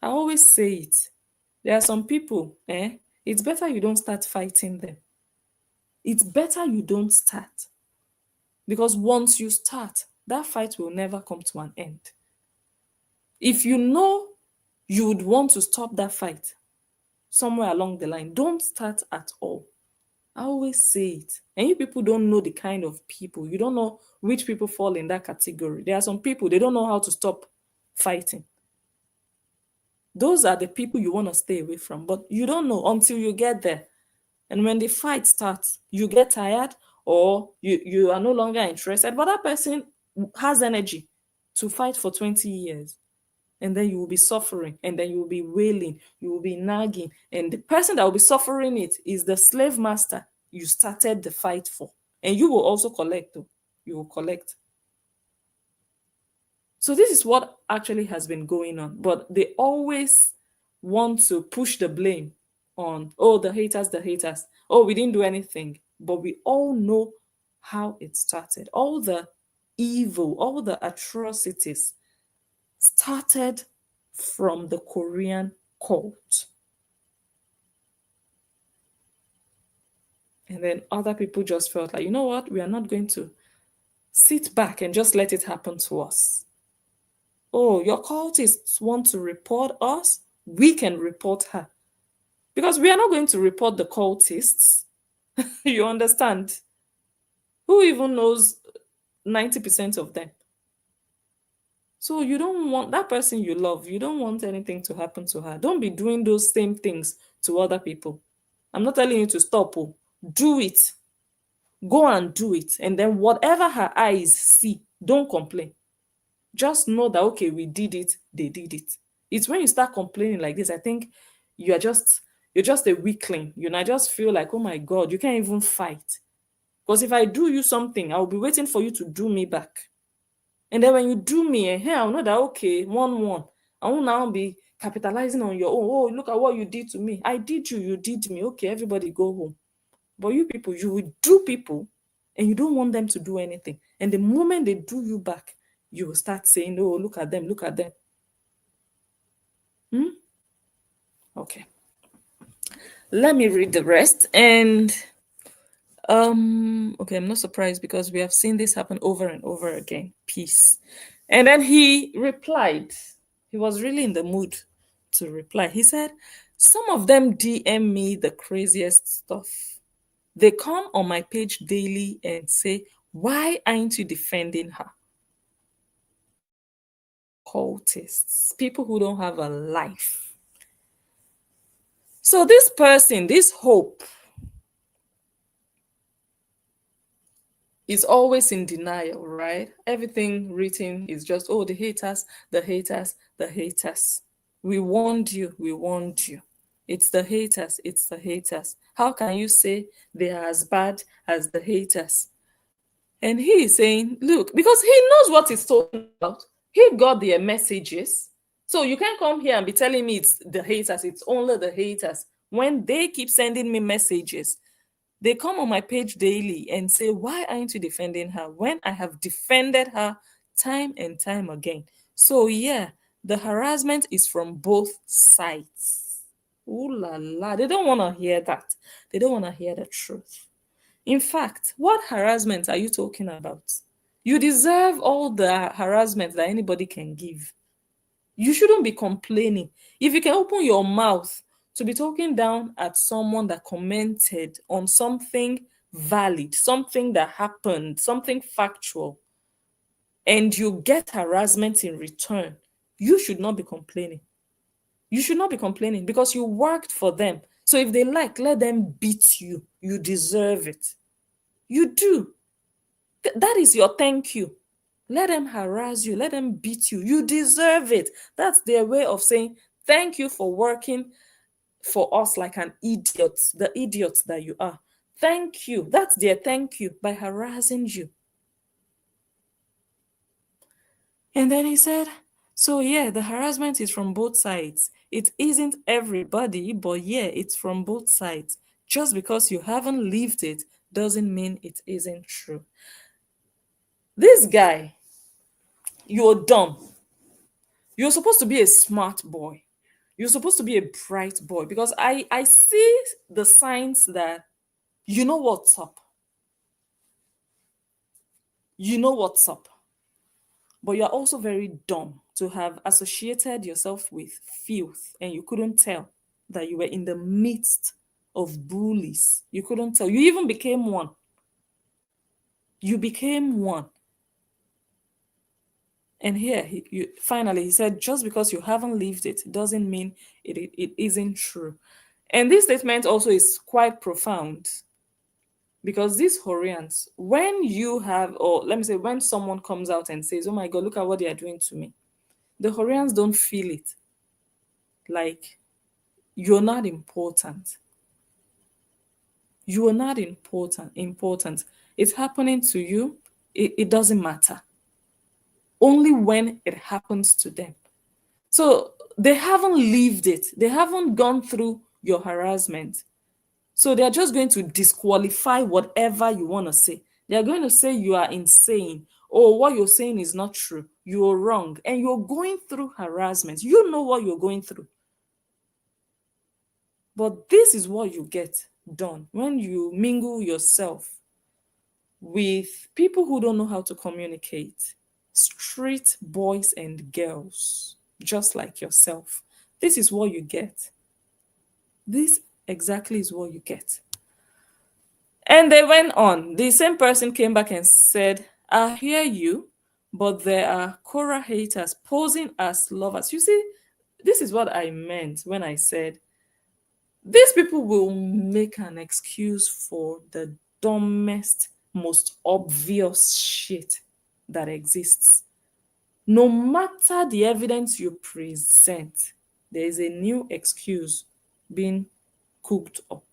I always say it. There are some people, it's better you don't start fighting them. It's better you don't start. Because once you start, that fight will never come to an end. If you know you would want to stop that fight somewhere along the line, don't start at all. I always say it. And you people don't know the kind of people. You don't know which people fall in that category. There are some people, they don't know how to stop fighting. Those are the people you want to stay away from. But you don't know until you get there. And when the fight starts, you get tired, or you are no longer interested. But that person has energy to fight for 20 years. And then you will be suffering, and then you will be wailing, you will be nagging. And the person that will be suffering it is the slave master you started the fight for. And you will also collect, though. You will collect. So this is what actually has been going on. But they always want to push the blame on, oh, the haters, the haters. Oh, we didn't do anything. But we all know how it started. All the evil, all the atrocities started from the Korean cult. And then other people just felt like, you know what, we are not going to sit back and just let it happen to us. Oh, your cultists want to report us? We can report her. Because we are not going to report the cultists. You understand? Who even knows 90% of them? So you don't want that person you love, you don't want anything to happen to her. Don't be doing those same things to other people. I'm not telling you to stop. Oh, do it. Go and do it. And then whatever her eyes see, don't complain. Just know that, okay, we did it, they did it. It's when you start complaining like this, I think you're just a weakling. You know, I just feel like, oh my God, you can't even fight. Because if I do you something, I'll be waiting for you to do me back. And then when you do me, I'll know that, okay, 1-1. I will now be capitalizing on your own. Oh, look at what you did to me. I did you did me. Okay, everybody go home. But you people, you will do people, and you don't want them to do anything. And the moment they do you back, you will start saying, oh, look at them, look at them. Okay. Let me read the rest. And okay, I'm not surprised because we have seen this happen over and over again. Peace. And then he replied. He was really in the mood to reply. He said, some of them DM me the craziest stuff. They come on my page daily and say, why aren't you defending her? Cultists, people who don't have a life. So this person, this Hope, is always in denial, right? Everything written is just, oh, the haters, the haters, the haters. We warned you, we warned you. It's the haters, it's the haters. How can you say they are as bad as the haters? And he is saying, look, because he knows what he's talking about. He got their messages. So you can't come here and be telling me it's the haters, it's only the haters. When they keep sending me messages, they come on my page daily and say, why aren't you defending her? When I have defended her time and time again. So yeah, the harassment is from both sides. Ooh la la. They don't want to hear that. They don't want to hear the truth. In fact, what harassment are you talking about? You deserve all the harassment that anybody can give. You shouldn't be complaining. If you can open your mouth to be talking down at someone that commented on something valid, something that happened, something factual, and you get harassment in return, you should not be complaining. You should not be complaining because you worked for them. So if they like, let them beat you. You deserve it. You do. That is your thank you. Let them harass you. Let them beat you. You deserve it. That's their way of saying, thank you for working for us like an idiot, the idiot that you are. Thank you. That's their thank you by harassing you. And then he said, So yeah, the harassment is from both sides. It isn't everybody, but yeah, it's from both sides. Just because you haven't lived it doesn't mean it isn't true. This guy, you're dumb. You're supposed to be a smart boy. You're supposed to be a bright boy because I see the signs that you know what's up. You know what's up. But you're also very dumb to have associated yourself with filth and you couldn't tell that you were in the midst of bullies. You couldn't tell. You even became one. You became one. And here, finally, he said, just because you haven't lived it doesn't mean it isn't true. And this statement also is quite profound because these Horians, when you have, or let me say, when someone comes out and says, oh my God, look at what they are doing to me, the Horians don't feel it. Like, you're not important. You are not important. It's happening to you. It doesn't matter. Only when it happens to them. So they haven't lived it. They haven't gone through your harassment. So they're just going to disqualify whatever you want to say. They're going to say you are insane or what you're saying is not true. You're wrong. And you're going through harassment. You know what you're going through. But this is what you get done when you mingle yourself with people who don't know how to communicate, street boys and girls, just like yourself. This is what you get. This exactly is what you get. And they went on. The same person came back and said, I hear you, but there are Korah haters posing as lovers. You see, this is what I meant when I said these people will make an excuse for the dumbest, most obvious shit that exists. No matter the evidence you present, there is a new excuse being cooked up.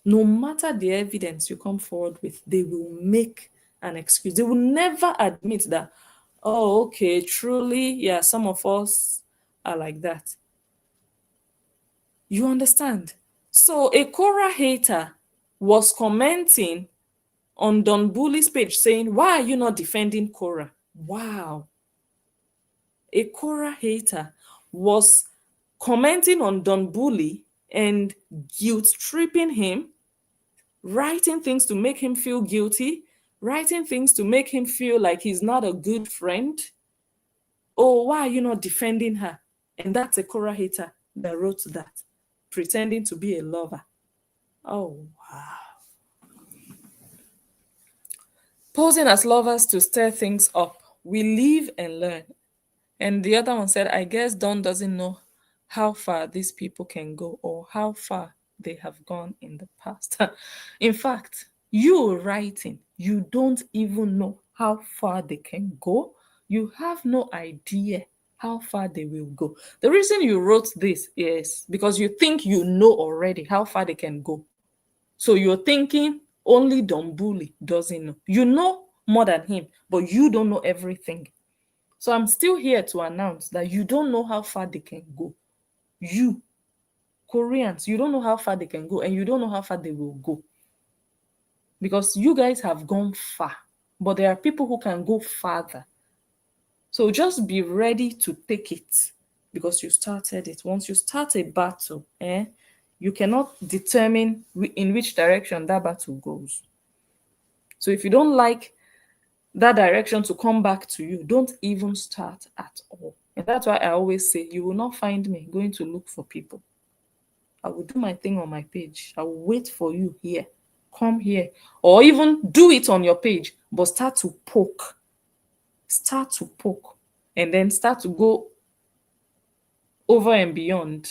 No matter the evidence you come forward with, they will make an excuse. They will never admit that, oh, okay, truly, yeah, some of us are like that. You understand? So a Korah hater was commenting on Don Bully's page saying, why are you not defending Korah? Wow. A Korah hater was commenting on Don Bully and guilt tripping him, writing things to make him feel guilty, writing things to make him feel like he's not a good friend. Oh, why are you not defending her? And that's a Korah hater that wrote that, pretending to be a lover. Oh, wow. Posing as lovers to stir things up. We live and learn. And the other one said, I guess Don doesn't know how far these people can go or how far they have gone in the past. In fact, you writing, you don't even know how far they can go. You have no idea how far they will go. The reason you wrote this is because you think you know already how far they can go. So you're thinking only Don Bully doesn't know. You know more than him, but you don't know everything. So I'm still here to announce that you don't know how far they can go. You, Koreans, you don't know how far they can go and you don't know how far they will go. Because you guys have gone far, but there are people who can go farther. So just be ready to take it because you started it. Once you start a battle, you cannot determine in which direction that battle goes. So if you don't like that direction to come back to you, don't even start at all. And that's why I always say you will not find me going to look for people. I will do my thing on my page. I will wait for you here. Come here. Or even do it on your page, but start to poke. Start to poke. And then start to go over and beyond.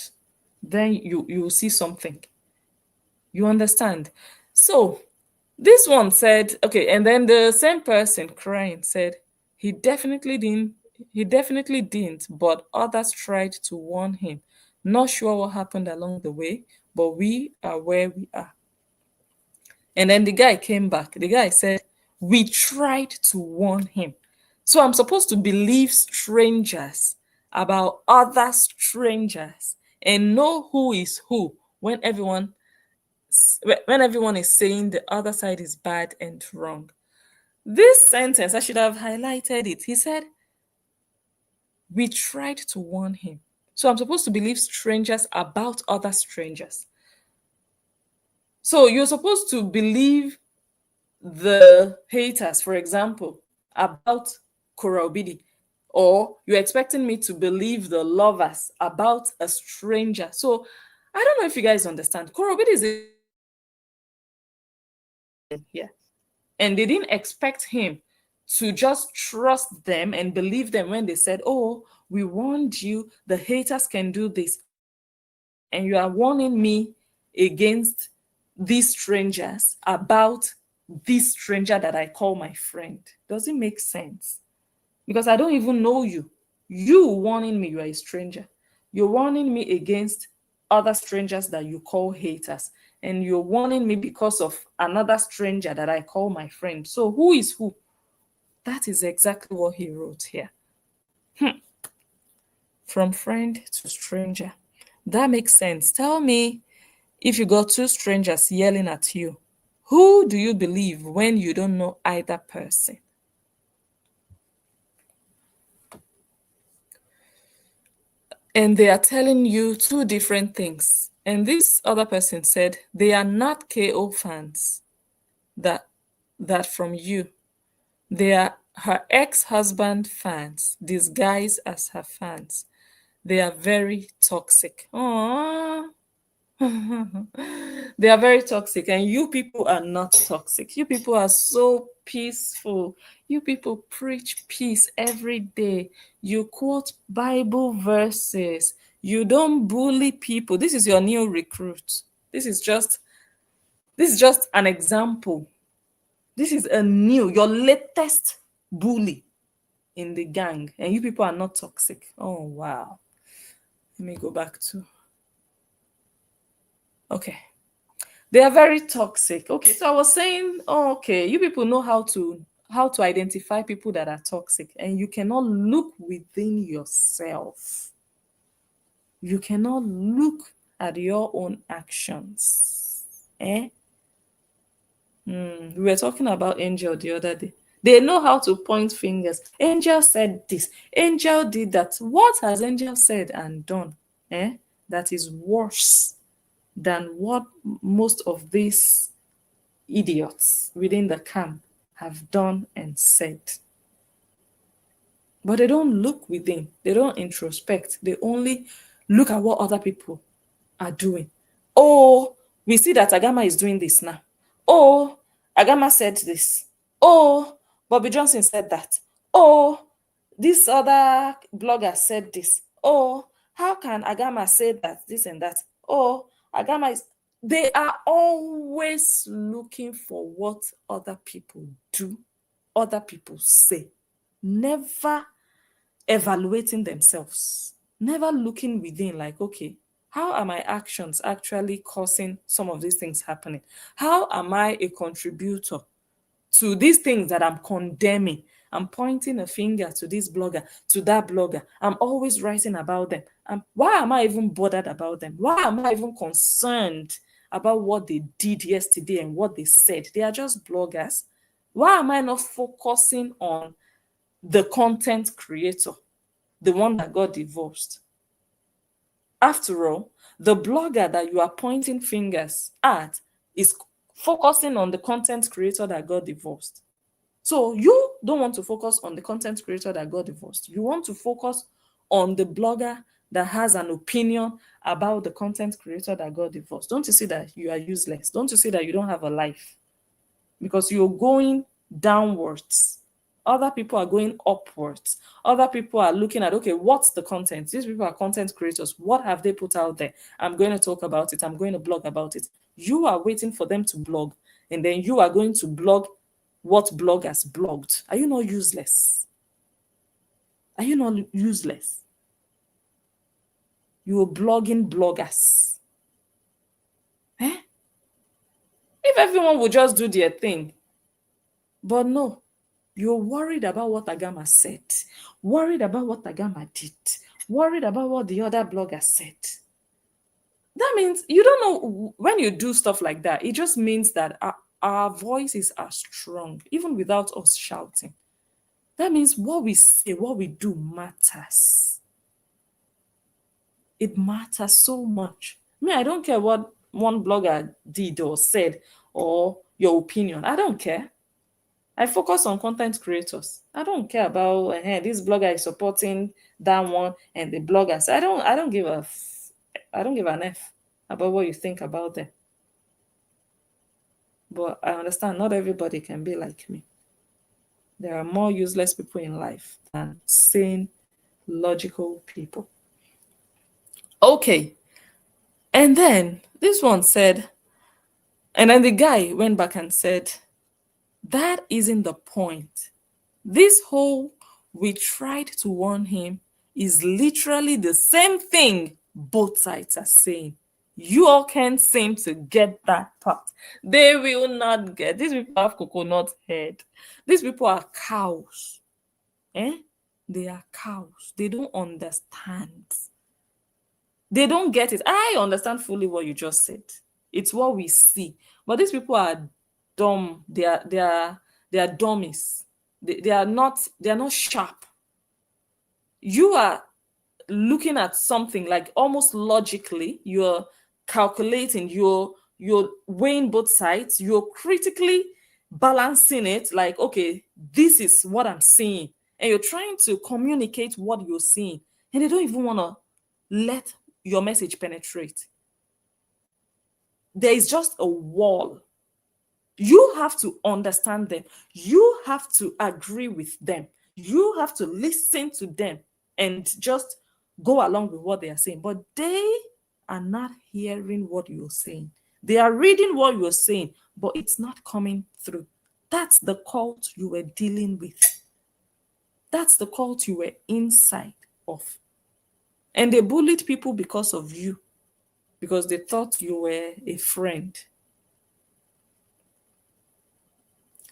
Then you will see something. You understand? So this one said, okay, and then the same person crying said, he definitely didn't, but others tried to warn him. Not sure what happened along the way, but we are where we are. And then the guy came back. The guy said, we tried to warn him. So I'm supposed to believe strangers about other strangers and know who is who when everyone is saying the other side is bad and wrong. This sentence, I should have highlighted it. He said, we tried to warn him. So I'm supposed to believe strangers about other strangers. So you're supposed to believe the haters, for example, about Kora Obidi, or you're expecting me to believe the lovers about a stranger. So I don't know if you guys understand. Kora Obidi is here, and they didn't expect him to just trust them and believe them when they said, "Oh, we warned you, the haters can do this, and you are warning me against these strangers about this stranger that I call my friend." Does it make sense? Because I don't even know you. You warning me you are a stranger. You're warning me against other strangers that you call haters. And you're warning me because of another stranger that I call my friend. So who is who? That is exactly what he wrote here. From friend to stranger. That makes sense. Tell me, if you got two strangers yelling at you, who do you believe when you don't know either person? And they are telling you two different things. And this other person said they are not KO fans that from you. They are her ex-husband fans disguised as her fans. They are very toxic. Aww. They are very toxic, and you people are not toxic. You people are so peaceful. You people preach peace every day. You quote Bible verses. You don't bully people. This is your new recruit. This is just an example. This is your latest bully in the gang, and you people are not toxic. Oh wow. Let me go back to okay. They are very toxic. Okay, so I was saying, oh, okay, you people know how to identify people that are toxic, and you cannot look within yourself. You cannot look at your own actions. Eh? We were talking about Angel the other day. They know how to point fingers. Angel said this. Angel did that. What has Angel said and done? That is worse than what most of these idiots within the camp have done and said. But they don't look within, they don't introspect, they only look at what other people are doing. Oh, we see that Agama is doing this now. Oh, Agama said this. Oh, Bobby Johnson said that. Oh, this other blogger said this. Oh, how can Agama say that, this and that? Oh, Agama is. They are always looking for what other people do, other people say, never evaluating themselves, never looking within, like, okay, how are my actions actually causing some of these things happening? How am I a contributor to these things that I'm condemning? I'm pointing a finger to this blogger, to that blogger. I'm always writing about them. Why am I even bothered about them? Why am I even concerned about what they did yesterday and what they said? They are just bloggers. Why am I not focusing on the content creator, the one that got divorced? After all, the blogger that you are pointing fingers at is focusing on the content creator that got divorced. So you don't want to focus on the content creator that got divorced. You want to focus on the blogger that has an opinion about the content creator that got divorced. Don't you see that you are useless? Don't you see that you don't have a life? Because you're going downwards. Other people are going upwards. Other people are looking at, okay, what's the content? These people are content creators. What have they put out there? I'm going to talk about it. I'm going to blog about it. You are waiting for them to blog, and then you are going to blog what bloggers blogged. Are you not useless? Are you not useless? You are blogging bloggers. If everyone would just do their thing, but no, You're worried about what Agama said, worried about what Agama did, worried about what the other blogger said. That means you don't know. When you do stuff like that, it just means that our voices are strong, even without us shouting. That means what we say, what we do matters. It matters so much. I don't care what one blogger did or said or your opinion. I don't care. I focus on content creators. I don't care about this blogger is supporting that one and the bloggers. I don't give an F about what you think about them. But I understand not everybody can be like me. There are more useless people in life than sane, logical people. Okay. And then this one said, and then the guy went back and said, that isn't the point. This whole we tried to warn him is literally the same thing both sides are saying. You all can't seem to get that part. They will not get. These people have coconut head. These people are cows. They are cows. They don't understand. They don't get it. I understand fully what you just said. It's what we see. But these people are dumb. They are dummies. They are not sharp. You are looking at something like almost logically, you're calculating, you're weighing both sides, you're critically balancing it, like, okay, this is what I'm seeing. And you're trying to communicate what you're seeing. And they don't even want to let your message penetrate. There is just a wall. You have to understand them. You have to agree with them. You have to listen to them and just go along with what they are saying. But they are not hearing what you're saying. They are reading what you're saying, but it's not coming through. That's the cult you were dealing with. That's the cult you were inside of. And they bullied people because of you, because they thought you were a friend.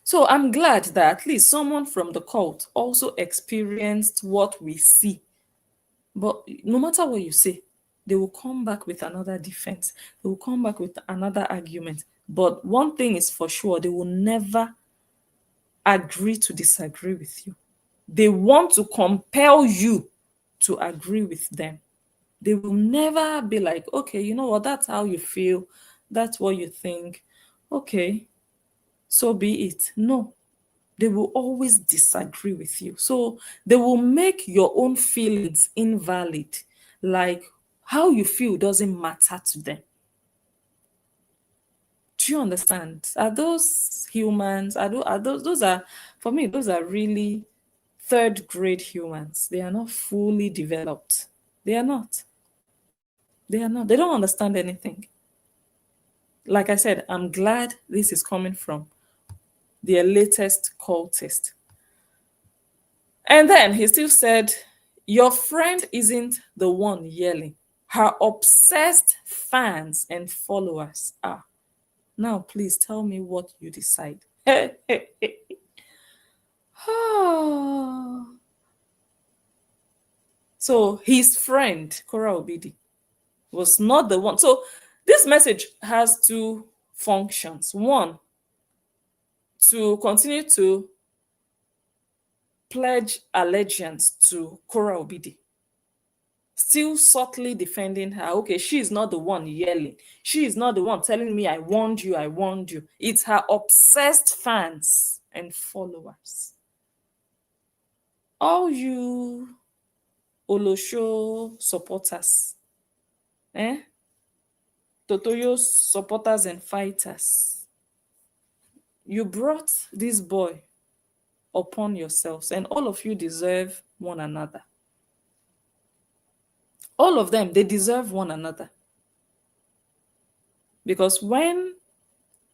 So I'm glad that at least someone from the cult also experienced what we see. But no matter what you say, they will come back with another defense. They will come back with another argument. But one thing is for sure, they will never agree to disagree with you. They want to compel you to agree with them. They will never be like, okay, you know what, that's how you feel. That's what you think. Okay, so be it. No, they will always disagree with you. So they will make your own feelings invalid. Like how you feel doesn't matter to them. Do you understand? Are those humans? Are those are, for me, those are really third grade humans. They are not fully developed. They are not. They are not. They don't understand anything. Like I said, I'm glad this is coming from their latest cultist. And then he still said, your friend isn't the one yelling. Her obsessed fans and followers are. Now, please tell me what you decide. So his friend, Kora Obidi, was not the one. So this message has two functions. One, to continue to pledge allegiance to Kora Obidi, still subtly defending her. Okay, she is not the one yelling. She is not the one telling me, I warned you, I warned you. It's her obsessed fans and followers. All you Olosho supporters, Totoyo supporters and fighters, you brought this boy upon yourselves, and all of you deserve one another. All of them, they deserve one another. Because when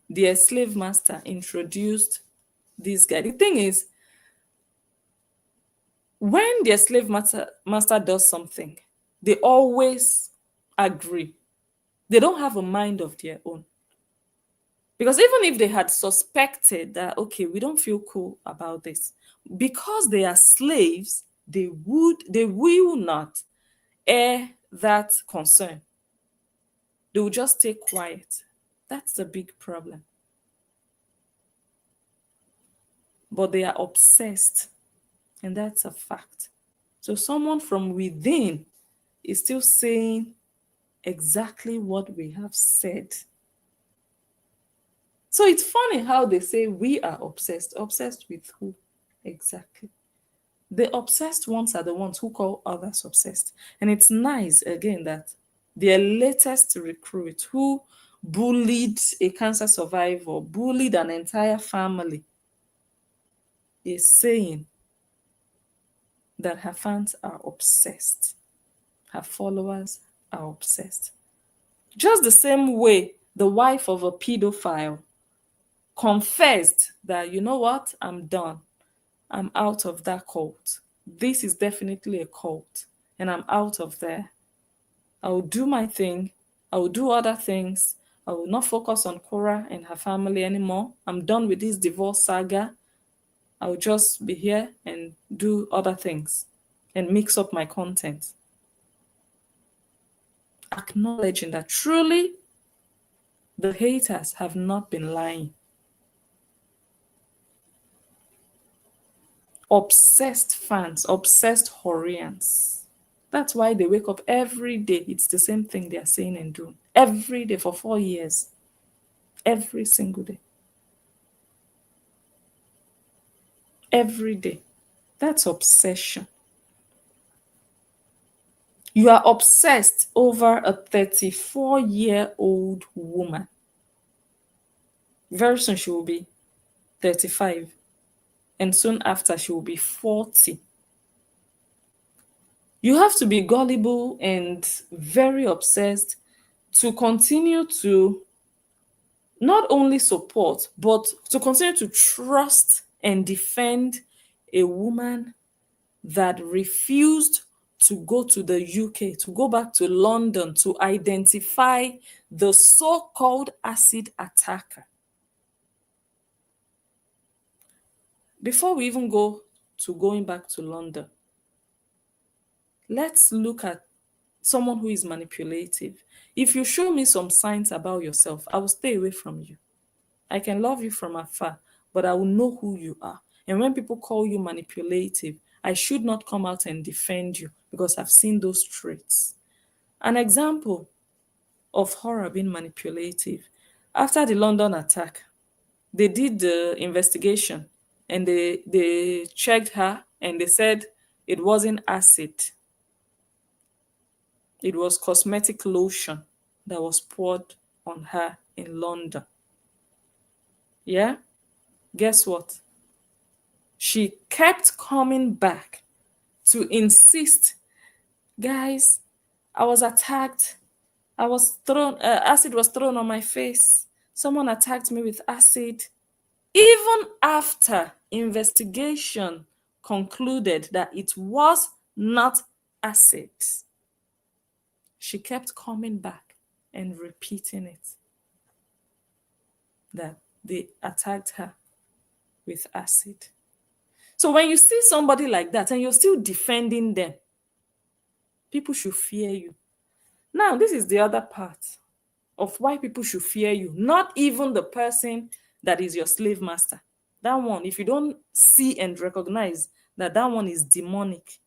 their slave master introduced this guy, the thing is, when their slave master does something, they always agree. They don't have a mind of their own. Because even if they had suspected that, okay, we don't feel cool about this, because they are slaves, they will not air that concern. They will just stay quiet. That's the big problem. But they are obsessed, and that's a fact. So someone from within is still saying exactly what we have said. So it's funny how they say we are obsessed. Obsessed with who? Exactly. The obsessed ones are the ones who call others obsessed. And it's nice, again, that their latest recruit who bullied a cancer survivor, bullied an entire family, is saying that her fans are obsessed. Her followers are obsessed. Just the same way the wife of a pedophile confessed that, you know what, I'm done. I'm out of that cult. This is definitely a cult, and I'm out of there. I will do my thing. I will do other things. I will not focus on Cora and her family anymore. I'm done with this divorce saga. I will just be here and do other things and mix up my content. Acknowledging that truly the haters have not been lying. Obsessed fans, obsessed Horians. That's why they wake up every day. It's the same thing they are saying and doing. Every day for 4 years. Every single day. Every day. That's obsession. You are obsessed over a 34-year-old woman. Very soon she will be 35. And soon after she will be 40. You have to be gullible and very obsessed to continue to not only support, but to continue to trust and defend a woman that refused to go to the UK, to go back to London to identify the so-called acid attacker. Before we even go to going back to London, let's look at someone who is manipulative. If you show me some signs about yourself, I will stay away from you. I can love you from afar, but I will know who you are. And when people call you manipulative, I should not come out and defend you because I've seen those traits. An example of horror being manipulative. After the London attack, they did the investigation and they checked her and they said it wasn't acid. It was cosmetic lotion that was poured on her in London. Yeah? Guess what? She kept coming back to insist, guys, I was attacked. I was thrown, acid was thrown on my face. Someone attacked me with acid. Even after investigation concluded that it was not acid, she kept coming back and repeating it, that they attacked her with acid. So when you see somebody like that and you're still defending them, people should fear you. Now, this is the other part of why people should fear you. Not even the person that is your slave master. That one, if you don't see and recognize that that one is demonic,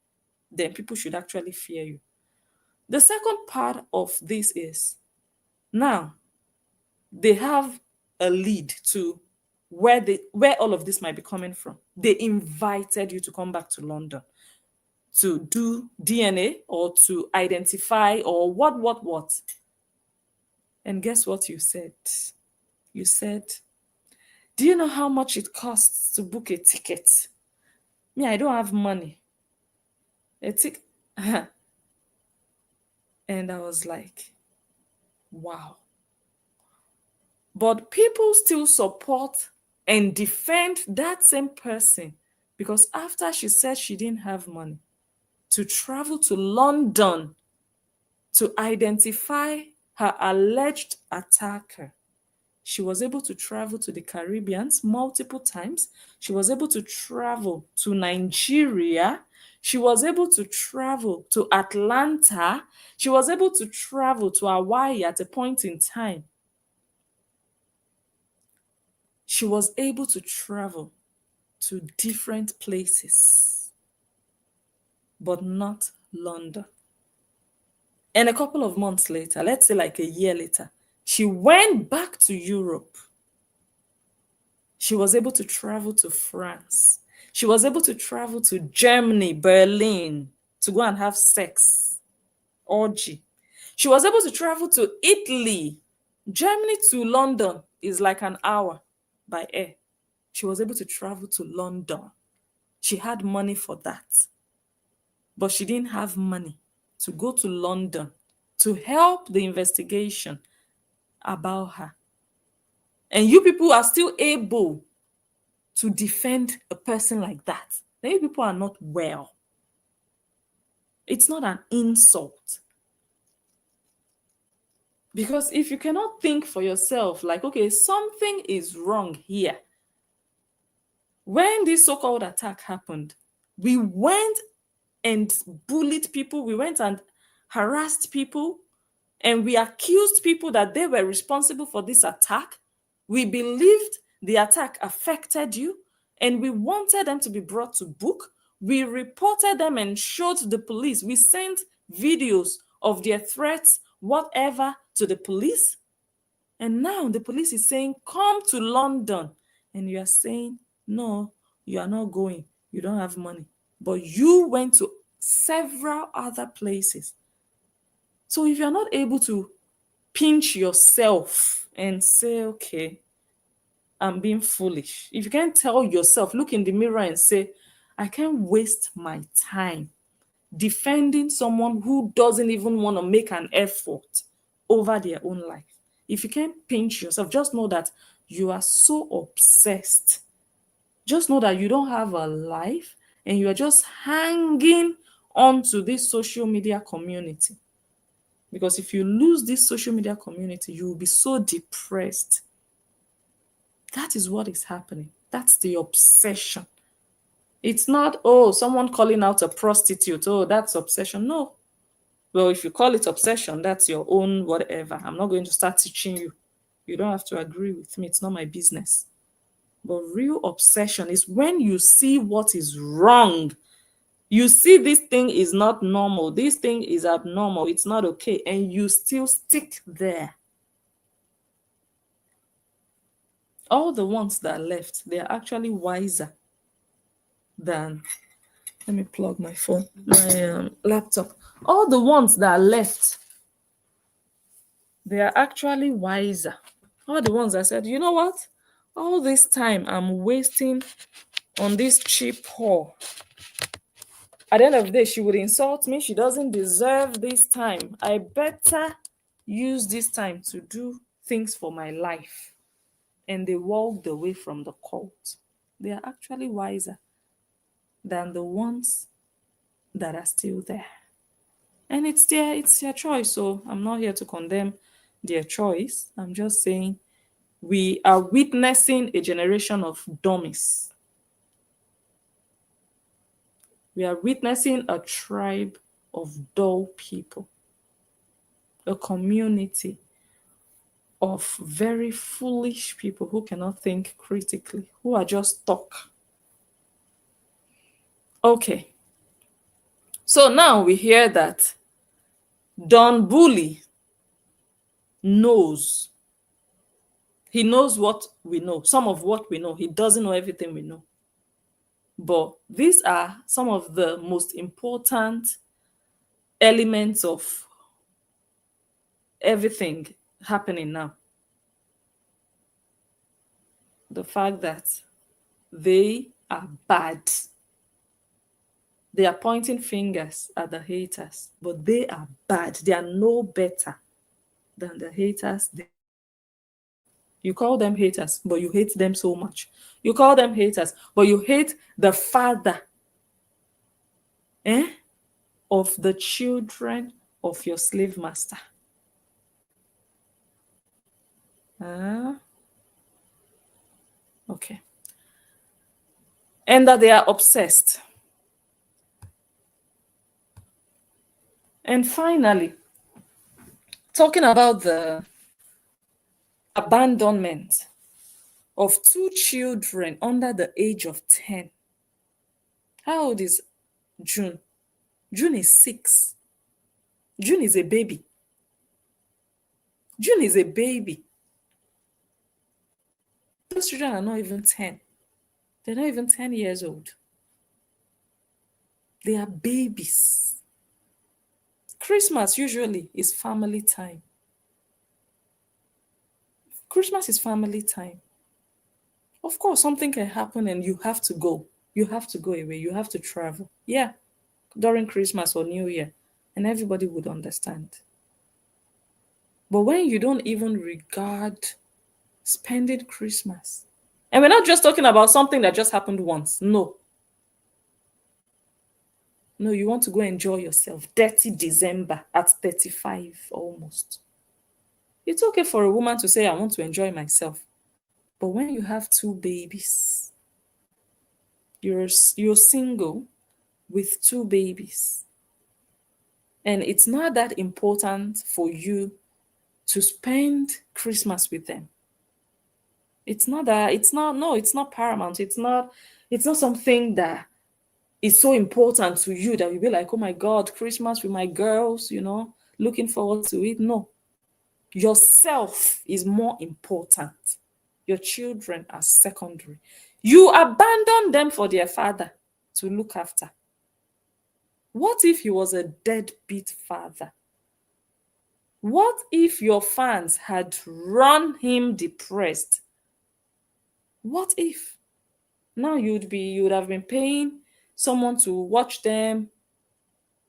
then people should actually fear you. The second part of this is, now they have a lead to where all of this might be coming from. They invited you to come back to London to do DNA or to identify or what. And guess what you said? You said, do you know how much it costs to book a ticket? Me, I don't have money. A ticket. And I was like, wow. But people still support and defend that same person because after she said she didn't have money to travel to London to identify her alleged attacker, She was able to travel to the Caribbean multiple times. She was able to travel to Nigeria. She was able to travel to Atlanta. She was able to travel to Hawaii at a point in time. She was able to travel to different places, but not London. And a couple of months later, let's say like a year later, she went back to Europe. She was able to travel to France. She was able to travel to Germany, Berlin, to go and have sex, orgy. She was able to travel to Italy. Germany to London is like an hour by air. She was able to travel to London. She had money for that. But she didn't have money to go to London to help the investigation about her. And you people are still able to defend a person like that. Then you people are not well. It's not an insult. Because if you cannot think for yourself, like, okay, something is wrong here. When this so-called attack happened, we went and bullied people, we went and harassed people, and we accused people that they were responsible for this attack. We believed the attack affected you, and we wanted them to be brought to book. We reported them and showed the police. We sent videos of their threats, whatever, to the police. And now the police is saying, come to London. And you are saying, no, you are not going. You don't have money. But you went to several other places. So if you're not able to pinch yourself and say, okay, I'm being foolish. If you can't tell yourself, look in the mirror and say, I can't waste my time defending someone who doesn't even want to make an effort over their own life. If you can't pinch yourself, just know that you are so obsessed. Just know that you don't have a life and you are just hanging on to this social media community. Because if you lose this social media community, you will be so depressed. That is what is happening. That's the obsession. It's not, oh, someone calling out a prostitute. Oh, that's obsession. No. Well, if you call it obsession, that's your own whatever. I'm not going to start teaching you. You don't have to agree with me. It's not my business. But real obsession is when you see what is wrong. You see this thing is not normal. This thing is abnormal. It's not okay. And you still stick there. All the ones that left, they're actually wiser than, let me plug my phone, my laptop. All the ones that left, they are actually wiser. All the ones that said, you know what? All this time I'm wasting on this cheap whore. At the end of the day, she would insult me. She doesn't deserve this time. I better use this time to do things for my life. And they walked away from the cult. They are actually wiser than the ones that are still there. And it's their choice. So I'm not here to condemn their choice. I'm just saying we are witnessing a generation of dummies. We are witnessing a tribe of dull people, a community of very foolish people who cannot think critically, who are just talk. Okay. So now we hear that Don Bully knows. He knows what we know, some of what we know. He doesn't know everything we know. But these are some of the most important elements of everything happening now. The fact that they are bad. They are pointing fingers at the haters, but they are bad. They are no better than the haters. You call them haters, but you hate them so much. You call them haters, but you hate the father of the children of your slave master. Okay. And that they are obsessed. And finally, talking about the abandonment of two children under the age of 10. How old is June? June is 6. June is a baby. June is a baby. Those children are not even 10. They're not even 10 years old. They are babies. Christmas usually is family time. Christmas is family time. Of course, something can happen and you have to go. You have to go away. You have to travel. Yeah, during Christmas or New Year. And everybody would understand. But when you don't even regard spending Christmas, and we're not just talking about something that just happened once. No. No, you want to go enjoy yourself. Dirty December at 35 almost. It's okay for a woman to say, I want to enjoy myself. But when you have two babies, you're single with two babies, and it's not that important for you to spend Christmas with them. It's not paramount. It's not something that is so important to you that you'll be like, oh my God, Christmas with my girls, looking forward to it. No. Yourself is more important. Your children are secondary. You abandon them for their father to look after. What if he was a deadbeat father? What if your fans had run him depressed? What if? Now you would have been paying someone to watch them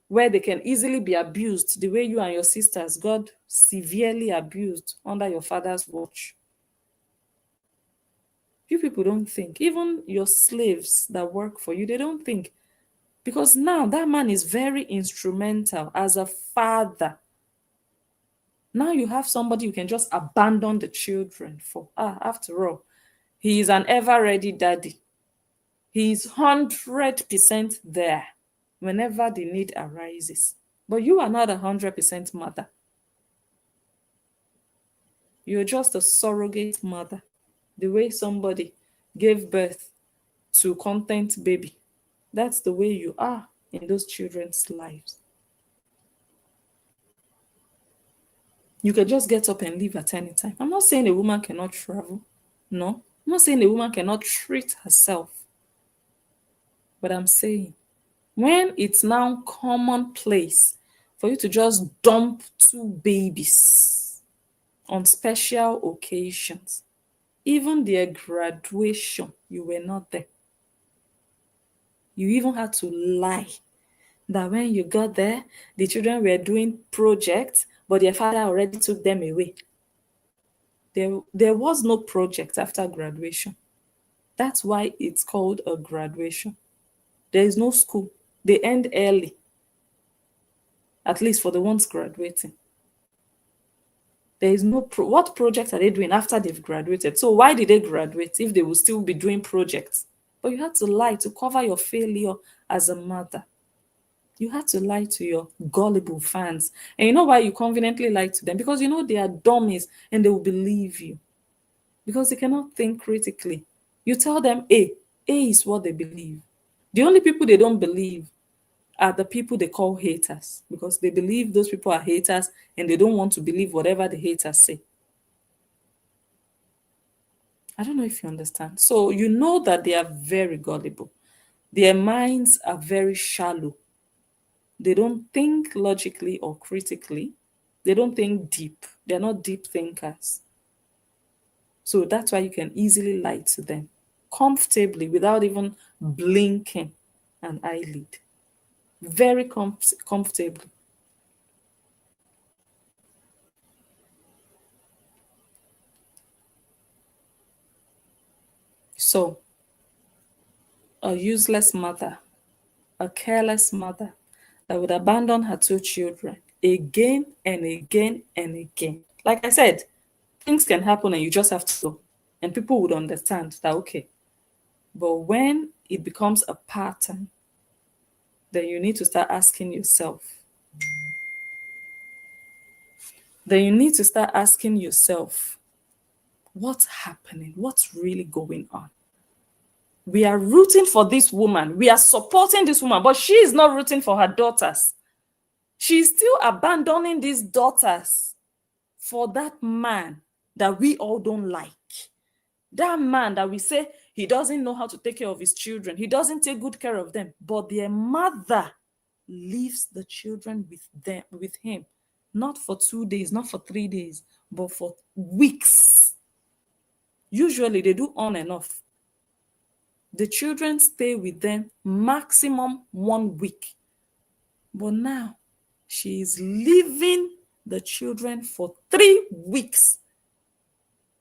where they can easily be abused the way you and your sisters got severely abused under your father's watch. You people don't think. Even your slaves that work for you, they don't think. Because now that man is very instrumental as a father. Now you have somebody you can just abandon the children for. After all, he is an ever-ready daddy. He is 100% there whenever the need arises. But you are not 100% mother. You're just a surrogate mother. The way somebody gave birth to content baby. That's the way you are in those children's lives. You can just get up and leave at any time. I'm not saying a woman cannot travel. No. I'm not saying a woman cannot treat herself. But I'm saying when it's now commonplace for you to just dump two babies on special occasions, even their graduation, you were not there. You even had to lie that when you got there, the children were doing projects, but their father already took them away. There was no project after graduation. That's why it's called a graduation. There is no school. They end early, at least for the ones graduating. There is no what project are they doing after they've graduated? So why did they graduate if they will still be doing projects? But you had to lie to cover your failure as a mother. You had to lie to your gullible fans. And you know why you conveniently lie to them? Because you know they are dummies and they will believe you. Because they cannot think critically. You tell them A. A is what they believe. The only people they don't believe are the people they call haters. Because they believe those people are haters and they don't want to believe whatever the haters say. I don't know if you understand. So you know that they are very gullible. Their minds are very shallow. They don't think logically or critically. They don't think deep. They're not deep thinkers. So that's why you can easily lie to them comfortably without even blinking an eyelid. Very comfortably. So, a useless mother, a careless mother that would abandon her two children again and again and again. Like I said, things can happen and you just have to go. And people would understand that, okay, but when it becomes a pattern, then you need to start asking yourself. Then you need to start asking yourself, what's happening? What's really going on? We are rooting for this woman. We are supporting this woman, but she is not rooting for her daughters. She's still abandoning these daughters for that man that we all don't like. That man that we say he doesn't know how to take care of his children. He doesn't take good care of them. But their mother leaves the children with him. Not for 2 days, not for 3 days, but for weeks. Usually they do on and off. The children stay with them maximum 1 week. But now she is leaving the children for 3 weeks.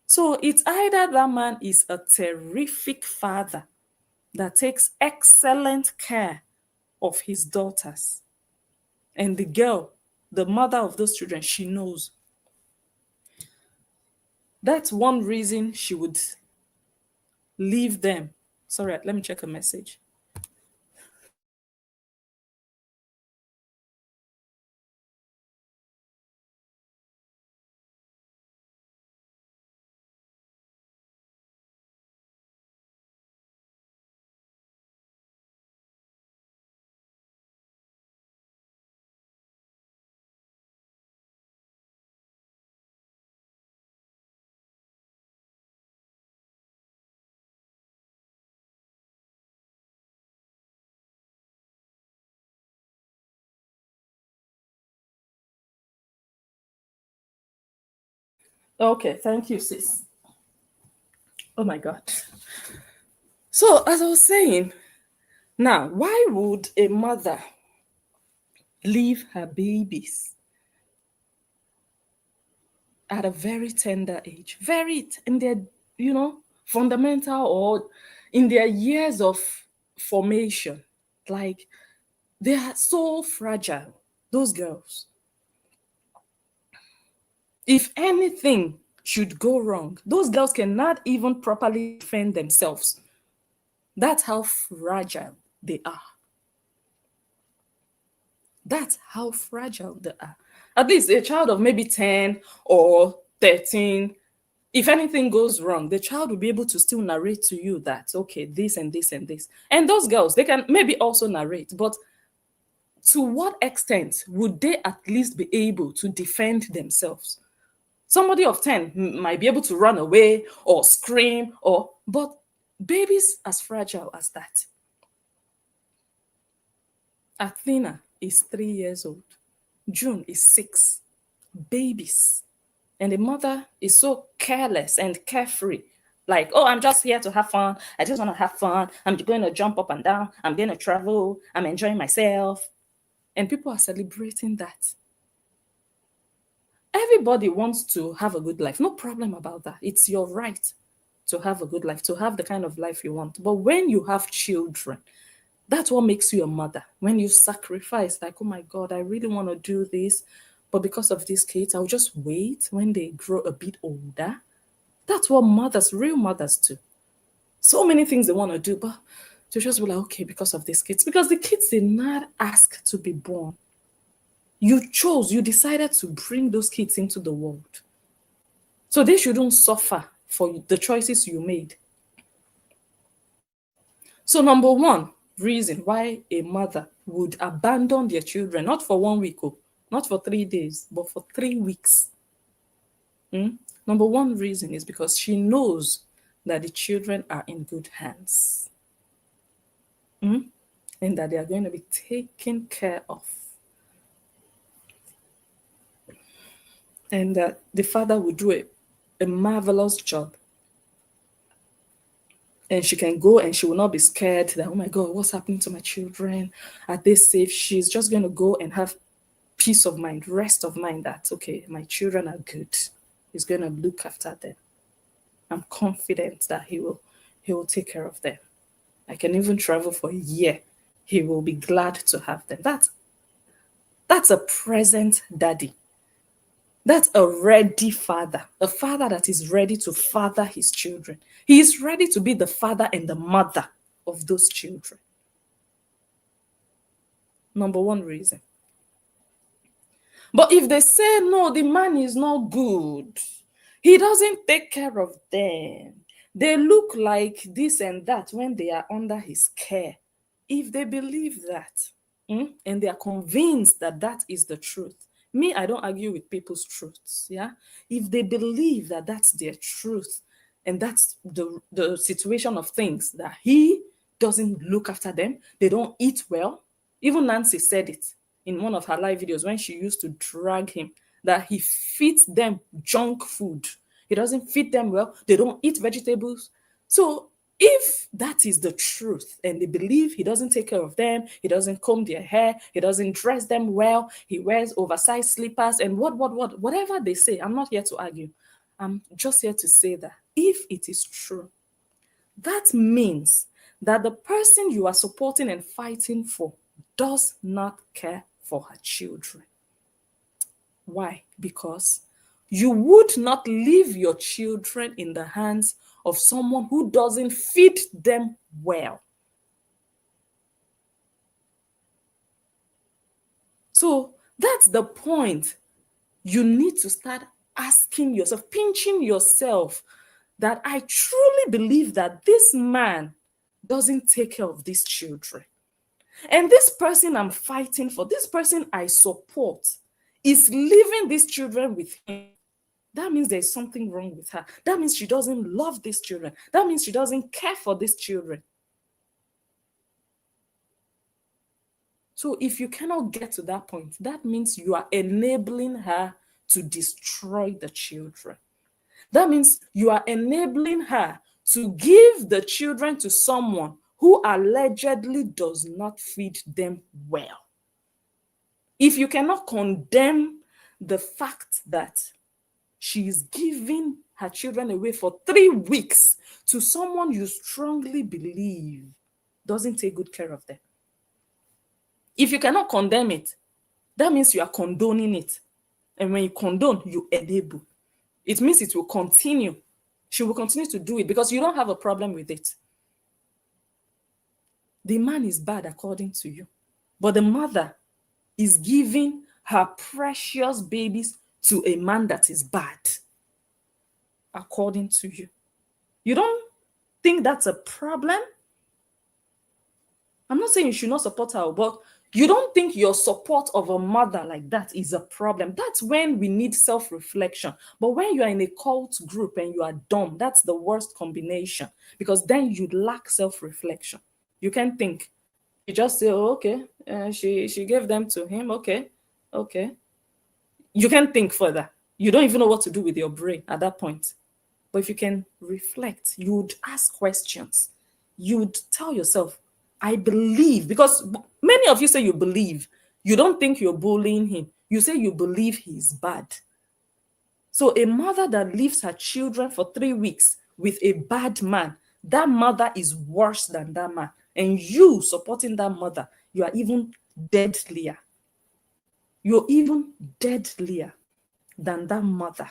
So it's either that man is a terrific father that takes excellent care of his daughters. And the girl, the mother of those children, she knows. That's one reason she would leave them. Sorry, let me check a message. Okay, thank you, sis. Oh my God. So, as I was saying, now, why would a mother leave her babies at a very tender age, in their, fundamental or in their years of formation? Like, they are so fragile, those girls. If anything should go wrong, those girls cannot even properly defend themselves. That's how fragile they are. That's how fragile they are. At least a child of maybe 10 or 13, if anything goes wrong, the child will be able to still narrate to you that, okay, this and this and this. And those girls, they can maybe also narrate, but to what extent would they at least be able to defend themselves? Somebody of 10 might be able to run away or scream, but babies as fragile as that. Athena is 3 years old. June is 6. Babies. And the mother is so careless and carefree. Like, oh, I'm just here to have fun. I just want to have fun. I'm going to jump up and down. I'm going to travel. I'm enjoying myself. And people are celebrating that. Everybody wants to have a good life. No problem about that. It's your right to have a good life, to have the kind of life you want. But when you have children, that's what makes you a mother. When you sacrifice, like, oh my God, I really want to do this, but because of these kids, I'll just wait when they grow a bit older. That's what mothers, real mothers do. So many things they want to do, but to just be like, okay, because of these kids. Because the kids did not ask to be born. You decided to bring those kids into the world. So they shouldn't suffer for the choices you made. So number one reason why a mother would abandon their children, not for 1 week, not for 3 days, but for 3 weeks. Number one reason is because she knows that the children are in good hands. And that they are going to be taken care of. And that the father will do a marvelous job. And she can go and she will not be scared that, oh my God, what's happening to my children? Are they safe? She's just going to go and have peace of mind, rest of mind that, okay, my children are good. He's going to look after them. I'm confident that he will take care of them. I can even travel for a year. He will be glad to have them. That's a present daddy. That's a ready father, a father that is ready to father his children. He is ready to be the father and the mother of those children. Number one reason. But if they say, no, the man is not good, he doesn't take care of them, they look like this and that when they are under his care. If they believe that, and they are convinced that that is the truth, me, I don't argue with people's truths. Yeah. If they believe that that's their truth and that's the situation of things, that he doesn't look after them, they don't eat well. Even Nancy said it in one of her live videos when she used to drag him, that he feeds them junk food. He doesn't feed them well. They don't eat vegetables. So if that is the truth and they believe he doesn't take care of them, he doesn't comb their hair, he doesn't dress them well, he wears oversized slippers and whatever they say, I'm not here to argue. I'm just here to say that if it is true, that means that the person you are supporting and fighting for does not care for her children. Why? Because you would not leave your children in the hands of someone who doesn't feed them well. So that's the point. You need to start asking yourself, pinching yourself, that I truly believe that this man doesn't take care of these children. And this person I'm fighting for, this person I support, is leaving these children with him. That means there's something wrong with her. That means she doesn't love these children. That means she doesn't care for these children. So if you cannot get to that point, that means you are enabling her to destroy the children. That means you are enabling her to give the children to someone who allegedly does not feed them well. If you cannot condemn the fact that she is giving her children away for 3 weeks to someone you strongly believe doesn't take good care of them, if you cannot condemn it, that means you are condoning it. And when you condone, you enable. It means it will continue. She will continue to do it because you don't have a problem with it. The man is bad according to you, but the mother is giving her precious babies to a man that is bad according to you. You don't think that's a problem? I'm not saying you should not support her, but you don't think your support of a mother like that is a problem. That's when we need self-reflection. But when you are in a cult group and you are dumb, that's the worst combination, because then you lack self-reflection. You can think. You just say, oh, okay, she gave them to him. Okay. You can think further. You don't even know what to do with your brain at that point. But if you can reflect, you would ask questions. You would tell yourself, I believe, because many of you say you believe. You don't think you're bullying him. You say you believe he's bad. So a mother that leaves her children for 3 weeks with a bad man, that mother is worse than that man. And you supporting that mother, you are even deadlier. You're even deadlier than that mother.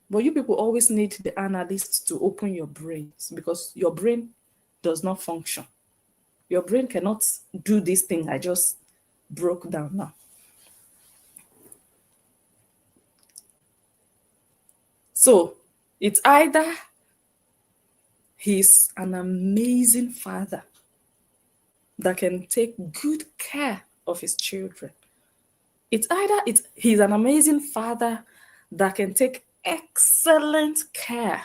But you people always need the analysts to open your brains, because your brain does not function. Your brain cannot do this thing I just broke down now. So it's either he's an amazing father that can take good care of his children. It's either he's an amazing father that can take excellent care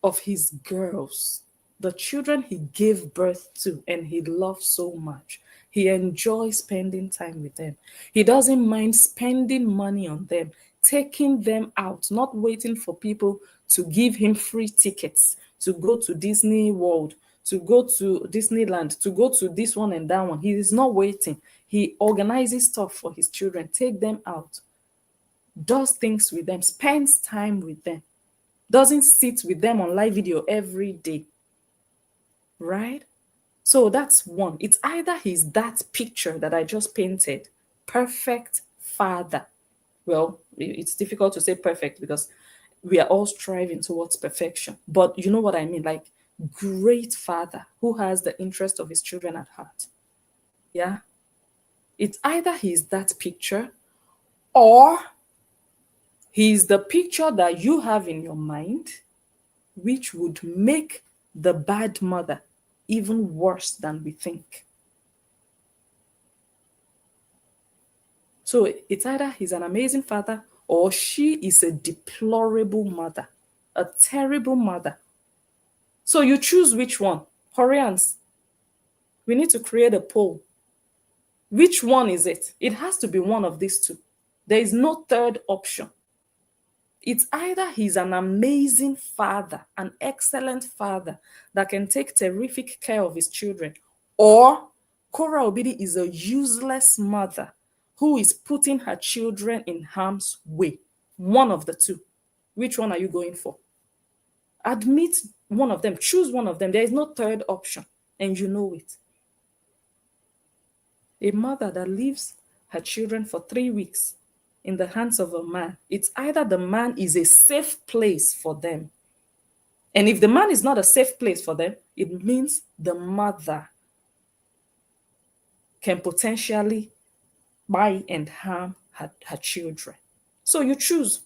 of his girls, the children he gave birth to and he loves so much. He enjoys spending time with them. He doesn't mind spending money on them, taking them out, not waiting for people to give him free tickets to go to Disney World, to go to Disneyland, to go to this one and that one. He is not waiting. He organizes stuff for his children, take them out, does things with them, spends time with them, doesn't sit with them on live video every day, right? So that's one. It's either he's that picture that I just painted, perfect father. Well, it's difficult to say perfect because we are all striving towards perfection. But you know what I mean? Like, great father who has the interest of his children at heart. Yeah. It's either he's that picture or he's the picture that you have in your mind, which would make the bad mother even worse than we think. So it's either he's an amazing father or she is a deplorable mother, a terrible mother. So you choose which one. Horians, we need to create a poll. Which one is it? It has to be one of these two. There is no third option. It's either he's an amazing father, an excellent father that can take terrific care of his children, or Kora Obidi is a useless mother who is putting her children in harm's way. One of the two. Which one are you going for? Admit one of them. Choose one of them. There is no third option, and you know it. A mother that leaves her children for 3 weeks in the hands of a man, it's either the man is a safe place for them. And if the man is not a safe place for them, it means the mother can potentially buy and harm her children. So you choose.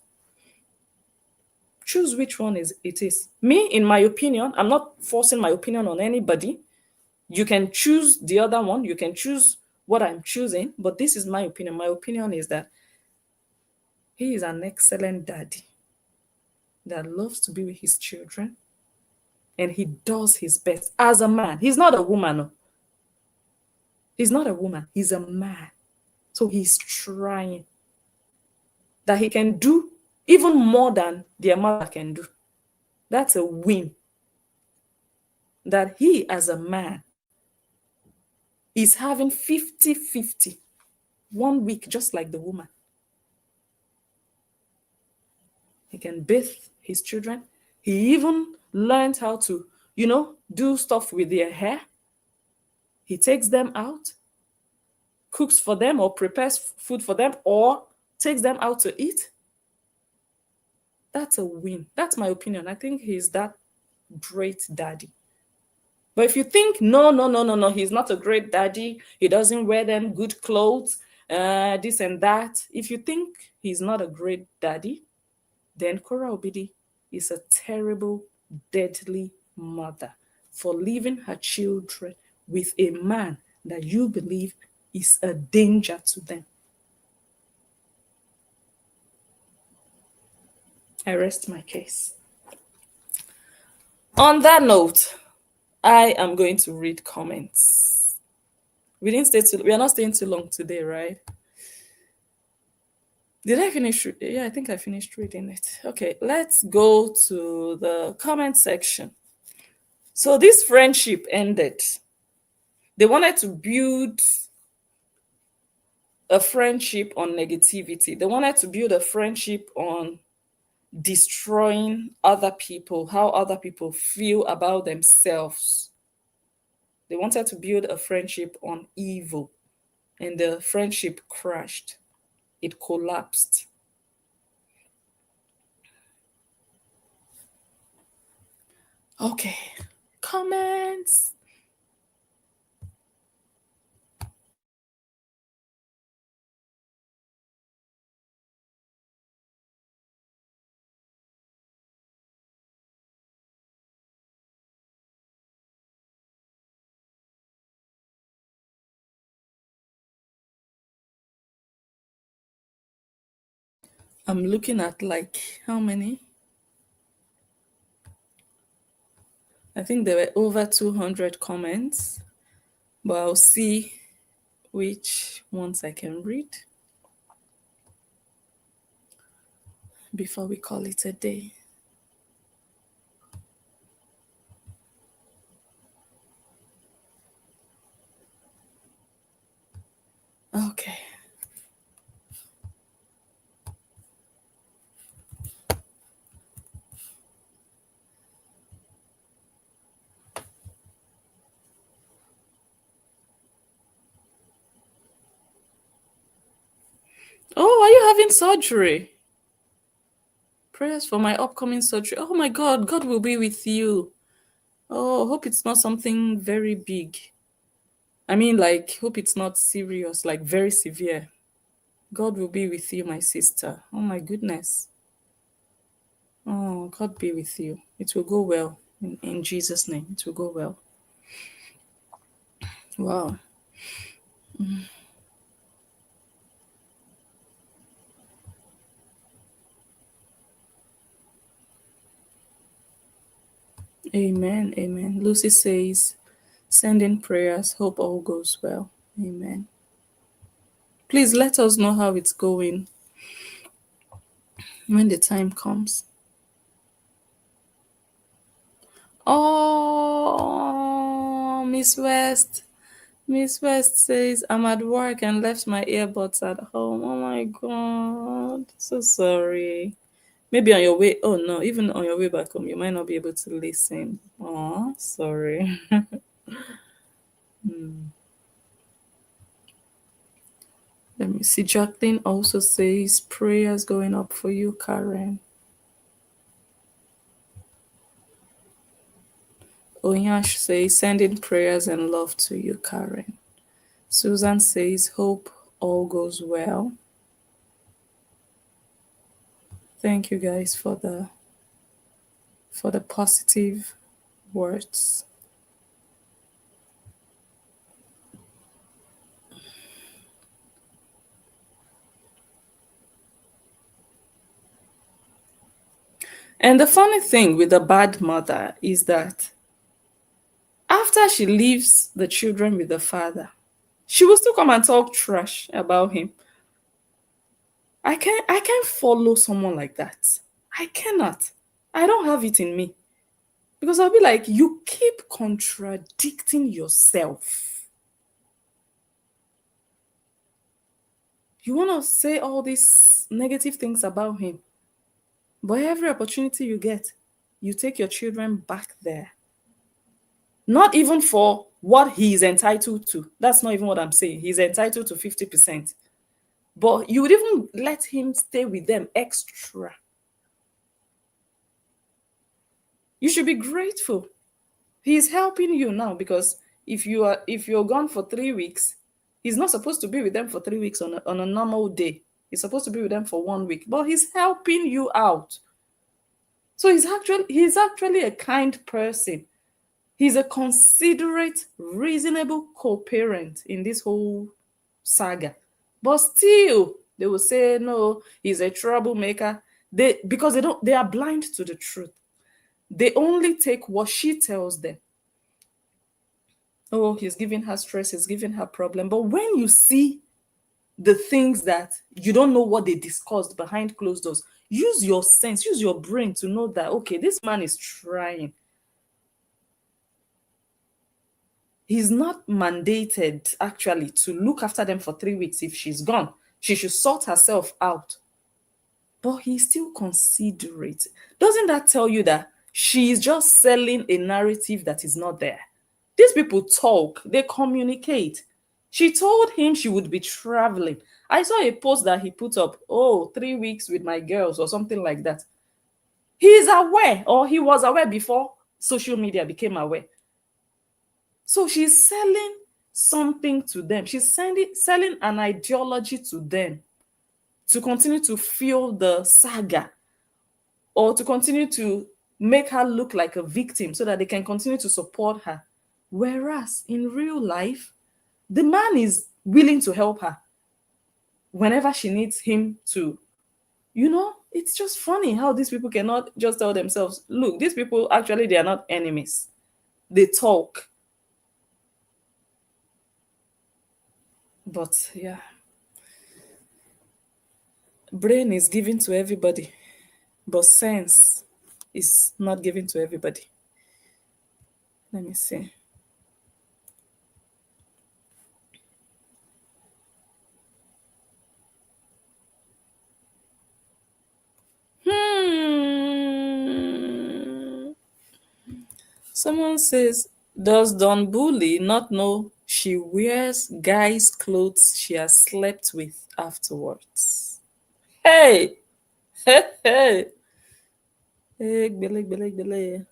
Choose which one it is. Me, in my opinion, I'm not forcing my opinion on anybody. You can choose the other one. You can choose what I'm choosing, but this is my opinion. My opinion is that he is an excellent daddy that loves to be with his children, and he does his best as a man. He's not a woman. No. He's not a woman. He's a man. So he's trying that he can do even more than their mother can do. That's a win. That he, as a man, is having 50-50 1 week, just like the woman. He can bathe his children. He even learned how to, do stuff with their hair. He takes them out, cooks for them or prepares food for them, or takes them out to eat. That's a win. That's my opinion. I think he's that great daddy. But if you think, no, he's not a great daddy, he doesn't wear them good clothes, this and that. If you think he's not a great daddy, then Kora Obidi is a terrible, deadly mother for leaving her children with a man that you believe is a danger to them. I rest my case. On that note, I am going to read comments. We are not staying too long today, right? Did I finish? Yeah, I think I finished reading it. Okay, let's go to the comment section. So this friendship ended. They wanted to build a friendship on negativity. They wanted to build a friendship on destroying other people, how other people feel about themselves. They wanted to build a friendship on evil, and the friendship crashed. It collapsed. Okay, comments. I'm looking at like how many? I think there were over 200 comments, but I'll see which ones I can read before we call it a day. Okay. having surgery. Prayers for my upcoming surgery. Oh my God, God will be with you. Oh, hope it's not something very big. I mean, like, hope it's not serious, like very severe. God will be with you, my sister. Oh my goodness. Oh, God be with you. It will go well. In Jesus' name, it will go well. Wow. Amen. Amen. Lucy says, send in prayers. Hope all goes well. Amen. Please let us know how it's going when the time comes. Oh, Miss West. Miss West says, I'm at work and left my earbuds at home. Oh my God. So sorry. Maybe on your way. Oh no, even on your way back home, you might not be able to listen. Oh, sorry. Let me see. Jacqueline also says, prayers going up for you, Karen. Onyash says, sending prayers and love to you, Karen. Susan says, hope all goes well. Thank you guys for the positive words. And the funny thing with the bad mother is that after she leaves the children with the father, she will still come and talk trash about him. I can't follow someone like that. I cannot. I don't have it in me. Because I'll be like, you keep contradicting yourself. You want to say all these negative things about him, but every opportunity you get, you take your children back there. Not even for what he is entitled to. That's not even what I'm saying. He's entitled to 50%. But you would even let him stay with them extra. You should be grateful. He's helping you now because if you're gone for 3 weeks, he's not supposed to be with them for 3 weeks on a normal day. He's supposed to be with them for 1 week, but he's helping you out. So he's actually a kind person. He's a considerate, reasonable co-parent in this whole saga. But still, they will say no, he's a troublemaker. Because they are blind to the truth. They only take what she tells them. Oh, he's giving her stress, he's giving her problem. But when you see the things that you don't know what they discussed behind closed doors, use your sense, use your brain to know that, okay, this man is trying. He's not mandated actually to look after them for 3 weeks. If she's gone, she should sort herself out. But he's still considerate. Doesn't that tell you that she's just selling a narrative that is not there? These people talk, they communicate. She told him she would be traveling. I saw a post that he put up, 3 weeks with my girls or something like that. He is aware, or he was aware before social media became aware. So she's selling something to them. She's selling an ideology to them to continue to fuel the saga or to continue to make her look like a victim so that they can continue to support her. Whereas in real life, the man is willing to help her whenever she needs him to. It's just funny how these people cannot just tell themselves, look, these people actually, they are not enemies. They talk. But yeah, brain is given to everybody, but sense is not given to everybody. Let me see. Someone says, does Don Bully not know she wears guys' clothes she has slept with afterwards? Hey, hey, hey. Hey, gbele, gbele, gbele.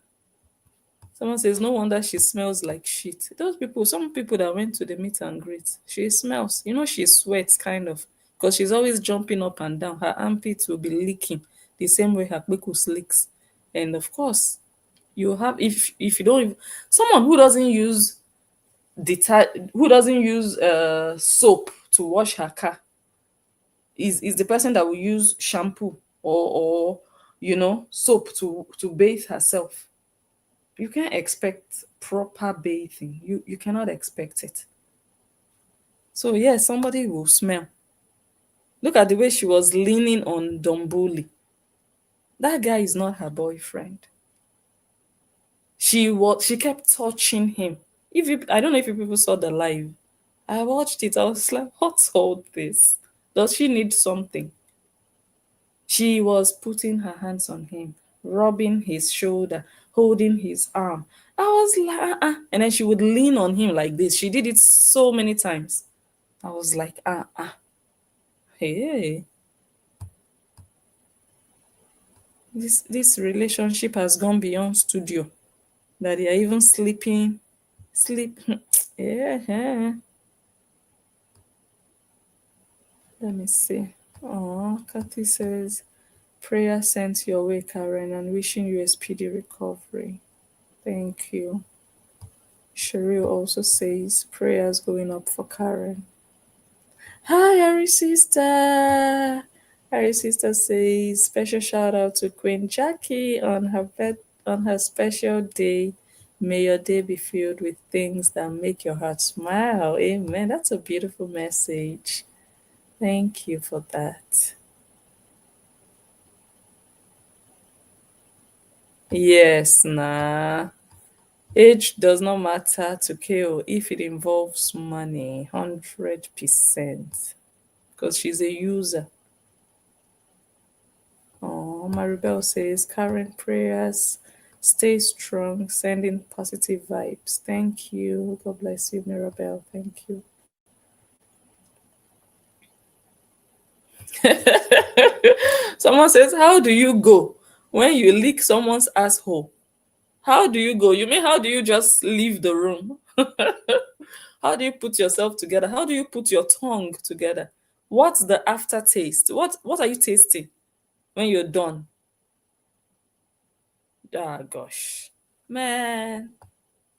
Someone says, no wonder she smells like shit. Those people, some people that went to the meet and greet, she smells. You know, she sweats kind of because she's always jumping up and down. Her armpits will be leaking the same way her pickles leaks. And of course, you have if you don't someone who doesn't use who doesn't use soap to wash her car is the person that will use shampoo or soap to bathe herself. You can't expect proper bathing. You cannot expect it. So yes, somebody will smell. Look at the way she was leaning on Dombuli. That guy is not her boyfriend. She kept touching him. If you I don't know if you people saw the live. I watched it. I was like, what's all this? Does she need something? She was putting her hands on him, rubbing his shoulder, holding his arm. I was like, and then she would lean on him like this. She did it so many times. I was like, hey, this relationship has gone beyond studio. That they are even sleep. Yeah, yeah. Let me see. Oh, Kathy says, prayer sent your way, Karen, and wishing you a speedy recovery. Thank you. Cheryl also says prayers going up for Karen. Hi, Ari sister. Ari sister says special shout out to Queen Jackie on her special day. May your day be filled with things that make your heart smile. Amen. That's a beautiful message. Thank you for that. Yes, nah. Age does not matter to KO if it involves money, 100%. Because she's a user. Oh, Maribel says, current prayers, stay strong, sending positive vibes. Thank you. God bless you, Mirabel. Thank you. Someone says, how do you go when you lick someone's asshole? How do you go? You mean how do you just leave the room? How do you put yourself together? How do you put your tongue together? What's the aftertaste? What are you tasting when you're done? Ah gosh. Man,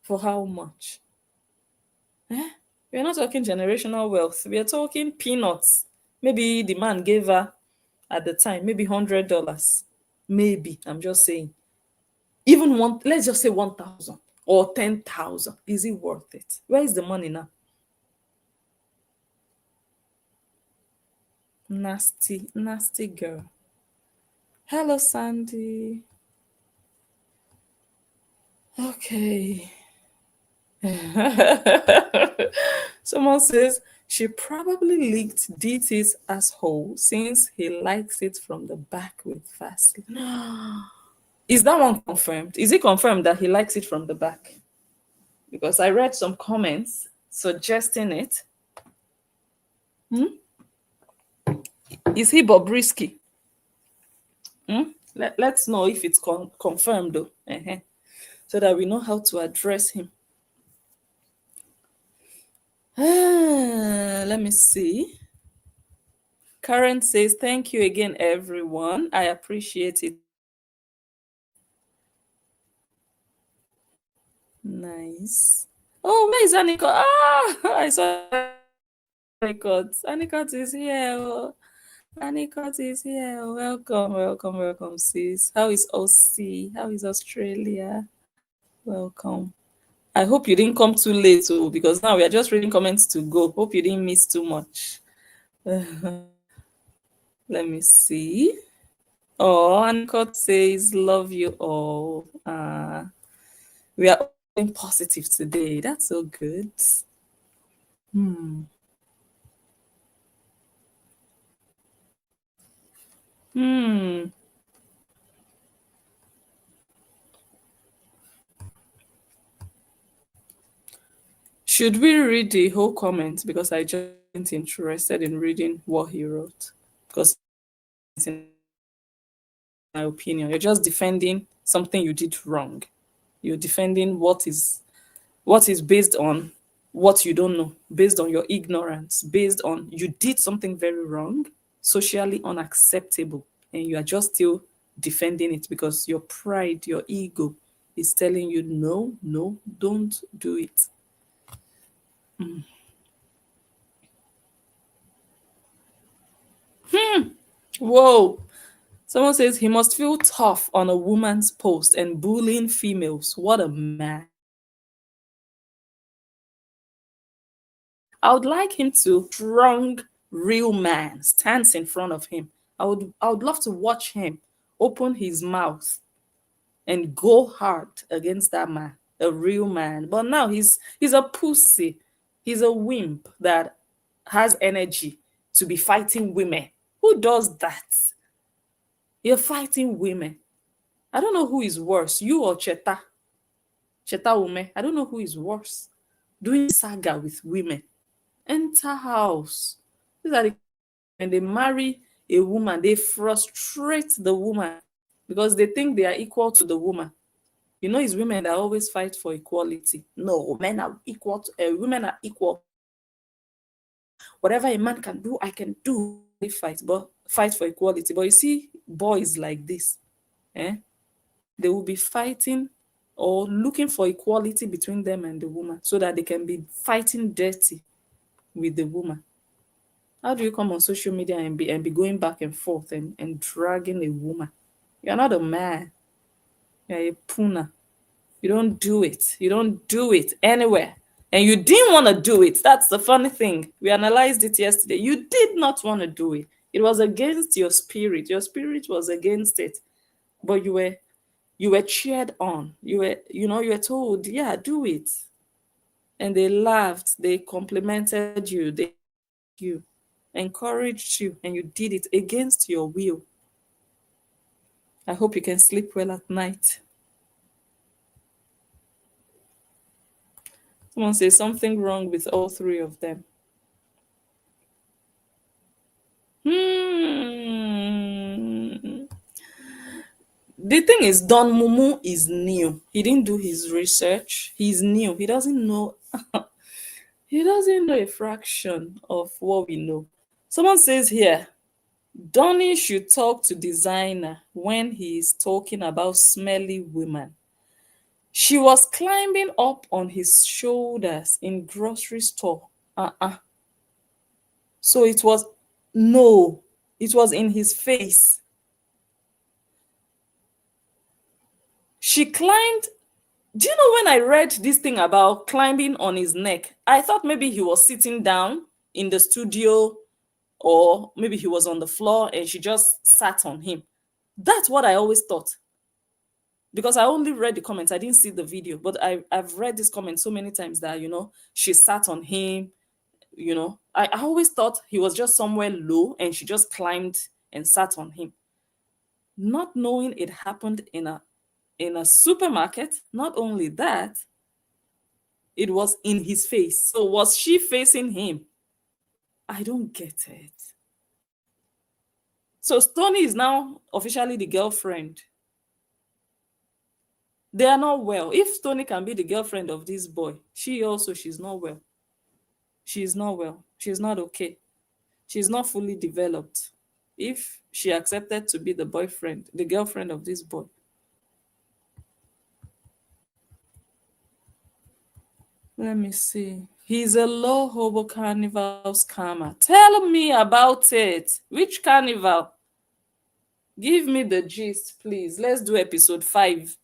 for how much? Eh? We're not talking generational wealth. We are talking peanuts. Maybe the man gave her at the time, maybe $100. Maybe. I'm just saying. Even one, let's just say 1,000 or 10,000. Is it worth it? Where is the money now? Nasty, nasty girl. Hello, Sandy. Okay. Someone says she probably licked DT's asshole since he likes it from the back with Vaseline. Is that one confirmed? Is it confirmed that he likes it from the back? Because I read some comments suggesting it. Hmm? Is he Bobrisky? Hmm? Let's know if it's confirmed though. So that we know how to address him. Let me see. Karen says, thank you again, everyone. I appreciate it. Nice. Oh, where is Anika? I saw Anikot. Anikot is here. Oh, Anikot is here. Welcome, welcome, welcome, sis. How is OC? How is Australia? Welcome. I hope you didn't come too late, too, because now we are just reading comments to go. Hope you didn't miss too much. Let me see. Oh, Anikot says, love you all. We are being positive today. That's so good. Hmm. Hmm. Should we read the whole comment? Because I just wasn't interested in reading what he wrote. Because my opinion. You're just defending something you did wrong. You're defending what is based on what you don't know, based on your ignorance, based on you did something very wrong, socially unacceptable, and you are just still defending it because your pride, your ego is telling you no, no, don't do it. Whoa. Someone says he must feel tough on a woman's post and bullying females. What a man. I would like him to strong, real man stands in front of him. I would love to watch him open his mouth and go hard against that man, a real man. But now he's a pussy. He's a wimp that has energy to be fighting women. Who does that? You're fighting women. I don't know who is worse, you or Cheta. Cheta Ume. I don't know who is worse. Doing saga with women. Enter house. These are the when they marry a woman, they frustrate the woman because they think they are equal to the woman. You know, it's women that always fight for equality. No, men are equal. Women are equal. Whatever a man can do, I can do. They fight for equality. But you see, boys like this, eh? They will be fighting or looking for equality between them and the woman so that they can be fighting dirty with the woman. How do you come on social media and be going back and forth and dragging a woman? You're not a man. You're a puna. You don't do it. You don't do it anywhere. And you didn't want to do it. That's the funny thing. We analyzed it yesterday. You did not want to do it. It was against your spirit. Your spirit was against it. But you were cheered on. You were told, yeah, do it. And they laughed, they complimented you, they you encouraged you, and you did it against your will. I hope you can sleep well at night. Someone says something wrong with all three of them. The thing is, Don Mumu is new. He didn't do his research. He's new. He doesn't know. He doesn't know a fraction of what we know. Someone says here, Donny should talk to designer when he is talking about smelly women. She was climbing up on his shoulders in grocery store. So it was no, it was in his face. She climbed. Do you know when I read this thing about climbing on his neck? I thought maybe he was sitting down in the studio or maybe he was on the floor and she just sat on him. That's what I always thought. Because I only read the comments, I didn't see the video, but I've read this comment so many times that, she sat on him, I always thought he was just somewhere low and she just climbed and sat on him. Not knowing it happened in a supermarket. Not only that, it was in his face. So was she facing him? I don't get it. So Stoney is now officially the girlfriend. They are not well. If Stoney can be the girlfriend of this boy, she's not well. She's not well. She's not okay. She's not fully developed. If she accepted to be the girlfriend of this boy. Let me see. He's a low hobo carnival scammer. Tell me about it. Which carnival? Give me the gist, please. Let's do episode 5.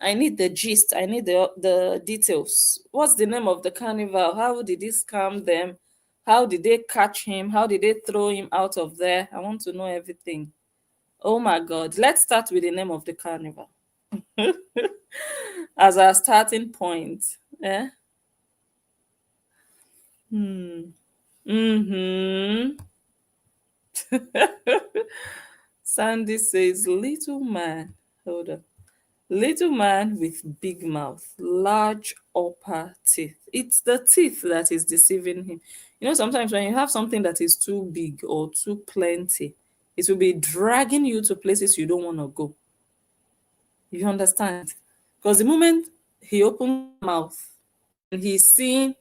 I need the gist. I need the details. What's the name of the carnival? How did he scam them? How did they catch him? How did they throw him out of there? I want to know everything. Oh my God. Let's start with the name of the carnival as our starting point. Eh? Mm-hmm. Sandy says, little man. Hold on. Little man with big mouth, large upper teeth. It's the teeth that is deceiving him. Sometimes when you have something that is too big or too plenty, It will be dragging you to places you don't want to go. You understand? Because the moment he opens his mouth and he's seeing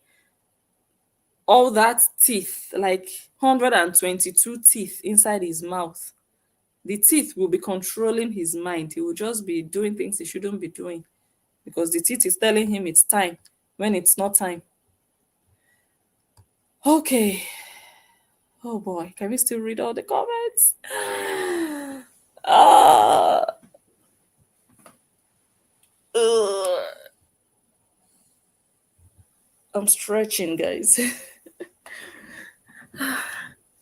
all that teeth, like 122 teeth inside his mouth, the teeth will be controlling his mind. He will just be doing things he shouldn't be doing because the teeth is telling him it's time when it's not time. Okay. Oh boy, can we still read all the comments? Ah, ugh. I'm stretching, guys.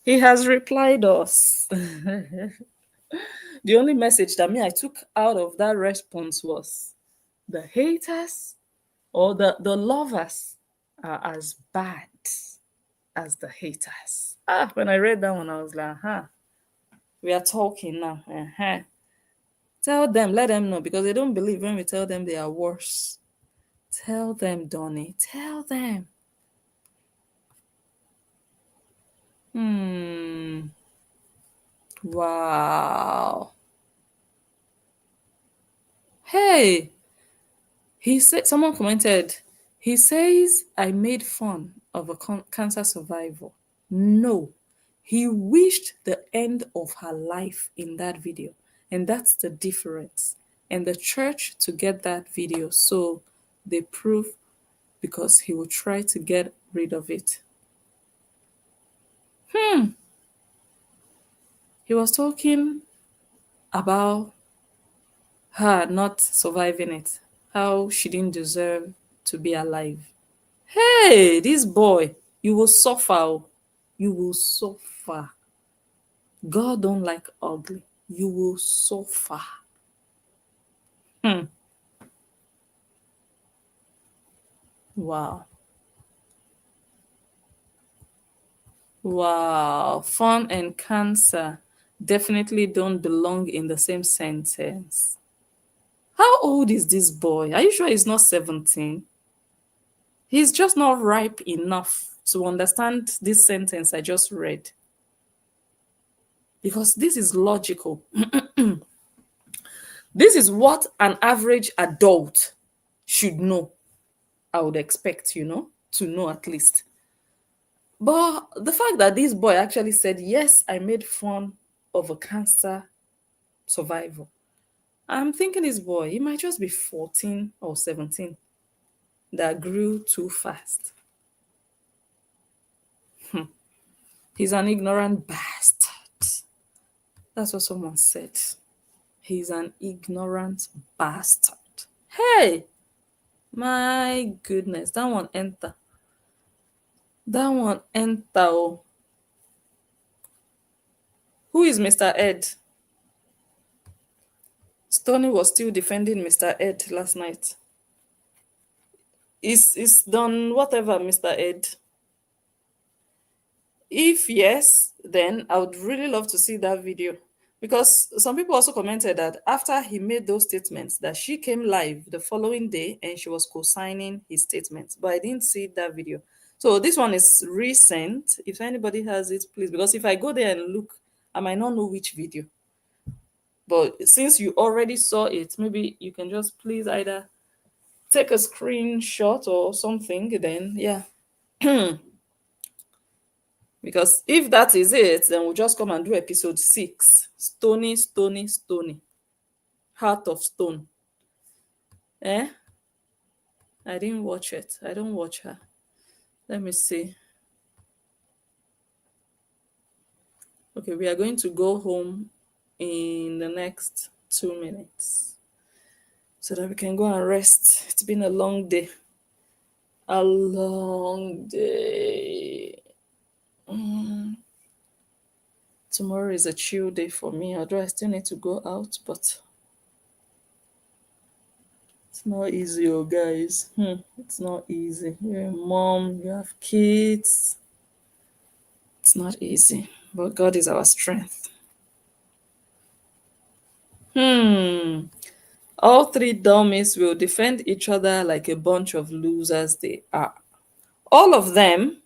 He has replied us. The only message that I took out of that response was the haters or the lovers are as bad as the haters. When I read that one, I was like, we are talking now. Tell them, let them know, because they don't believe when we tell them they are worse. Tell them, Donnie. Tell them. Wow. Hey, he said, someone commented, he says, I made fun of a cancer survivor. No, he wished the end of her life in that video. And that's the difference. And the church to get that video, so they prove, because he will try to get rid of it. He was talking about her not surviving it, how she didn't deserve to be alive. Hey, this boy, you will suffer. Oh. You will suffer. God don't like ugly. You will suffer. Wow. Wow. Fun and cancer definitely don't belong in the same sentence. How old is this boy? Are you sure he's not 17? He's just not ripe enough to understand this sentence I just read. Because this is logical. This is what an average adult should know. I would expect, to know at least. But the fact that this boy actually said, yes, I made fun of a cancer survivor. I'm thinking this boy, he might just be 14 or 17 that grew too fast. He's an ignorant bastard. That's what someone said. He's an ignorant bastard. Hey, my goodness, that one enter. That one enter. Oh. Who is Mr. Ed? Stoney was still defending Mr. Ed last night. Is done whatever, Mr. Ed? If yes, then I would really love to see that video. Because some people also commented that after he made those statements, that she came live the following day and she was co-signing his statements. But I didn't see that video. So this one is recent. If anybody has it, please. Because if I go there and look, I might not know which video. But since you already saw it, maybe you can just please either take a screenshot or something, then yeah. Because if that is it, then we'll just come and do episode 6. Stony, Stony, Stony. Heart of Stone. I didn't watch it. I don't watch her. Let me see. Okay, we are going to go home in the next 2 minutes so that we can go and rest. It's been a long day. A long day. Tomorrow is a chill day for me, although I still need to go out, but it's not easy, oh guys. It's not easy. You're a mom, you have kids. It's not easy, but God is our strength. All 3 dummies will defend each other like a bunch of losers they are. All of them,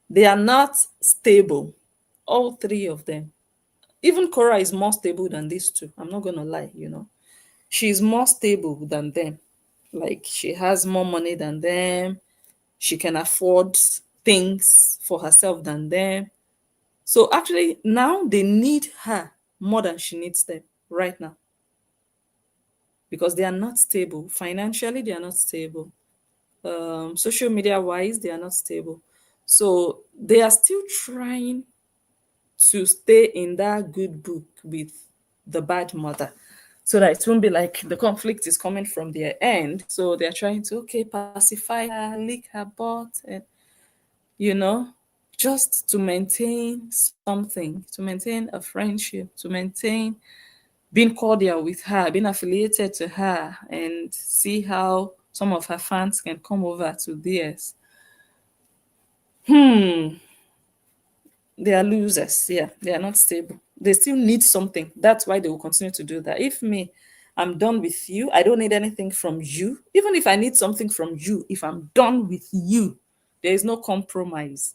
they are not stable. All 3 of them. Even Cora is more stable than these two. I'm not gonna lie, she's more stable than them. Like, she has more money than them. She can afford things for herself than them. So actually, now they need her more than she needs them right now, because they are not stable financially. They are not stable. Social media wise, they are not stable. So they are still trying to stay in that good book with the bad mother, so that it won't be like the conflict is coming from their end. So they're trying to, okay, pacify her, lick her butt, and you know, just to maintain something, to maintain a friendship, to maintain being cordial with her, being affiliated to her, and see how some of her fans can come over to theirs. They are losers. Yeah, they are not stable. They still need something. That's why they will continue to do that. If me, I'm done with you, I don't need anything from you. Even if I need something from you, if I'm done with you, there is no compromise.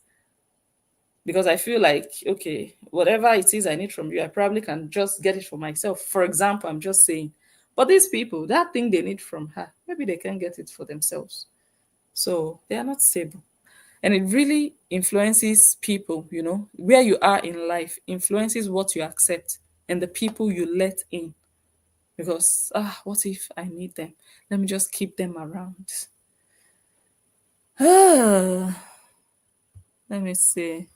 Because I feel like, okay, whatever it is I need from you, I probably can just get it for myself. For example, I'm just saying, but these people, that thing they need from her, maybe they can get it for themselves. So they are not stable. And it really influences people, where you are in life influences what you accept and the people you let in. Because, what if I need them? Let me just keep them around. Let me see.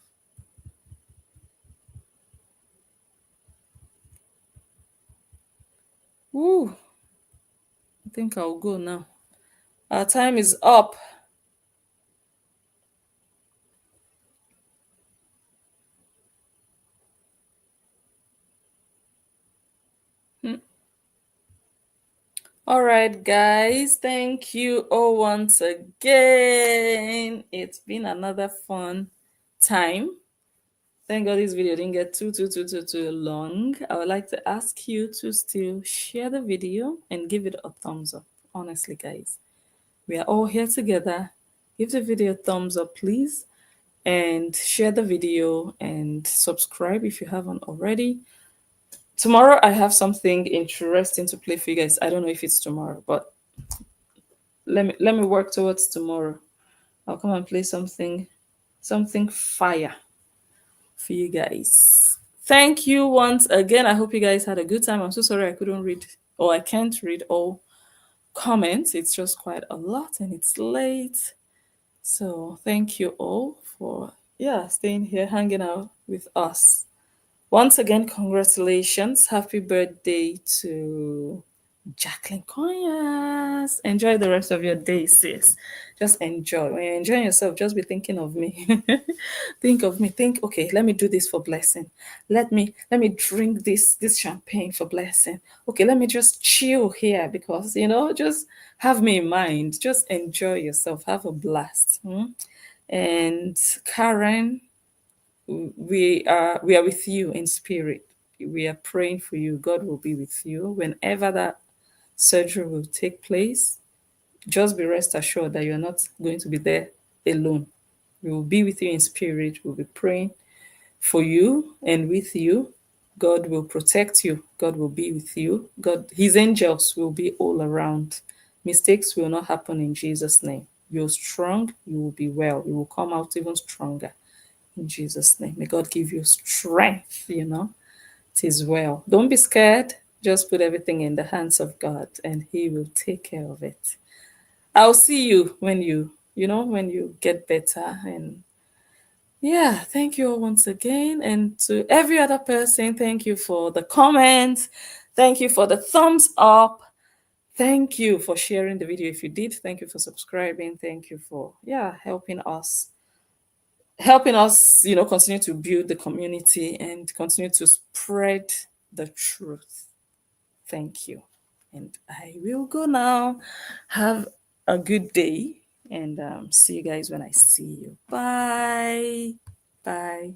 Ooh, I think I'll go now. Our time is up. All right, guys. Thank you all once again. It's been another fun time. Thank God this video didn't get too long. I would like to ask you to still share the video and give it a thumbs up. Honestly, guys, we are all here together. Give the video a thumbs up, please, and share the video and subscribe if you haven't already. Tomorrow I have something interesting to play for you guys. I don't know if it's tomorrow, but let me work towards tomorrow. I'll come and play something fire for you guys. Thank you once again. I hope you guys had a good time. I'm so sorry I couldn't read, or I can't read all comments. It's just quite a lot and it's late. So thank you all for staying here, hanging out with us. Once again, congratulations. Happy birthday to Jacqueline Conyas. Enjoy the rest of your day, sis. Just enjoy. When you're enjoying yourself, just be thinking of me. Think of me. Think, okay, let me do this for blessing. Let me drink this champagne for blessing. Okay, let me just chill here because just have me in mind. Just enjoy yourself. Have a blast. And Karen, we are with you in spirit. We are praying for you. God will be with you whenever that surgery will take place. Just be rest assured that you're not going to be there alone. We will be with you in spirit. We'll be praying for you and with you. God will protect you. God will be with you. God, his angels will be all around. Mistakes will not happen in Jesus' name. You're strong. You will be well. You will come out even stronger in Jesus' name. May God give you strength. It is well. Don't be scared. Just put everything in the hands of God and he will take care of it. I'll see you when you get better. And thank you all once again. And to every other person, thank you for the comments. Thank you for the thumbs up. Thank you for sharing the video if you did. Thank you for subscribing. Thank you for helping us continue to build the community and continue to spread the truth. Thank you. And I will go now. Have a good day and see you guys when I see you. Bye. Bye.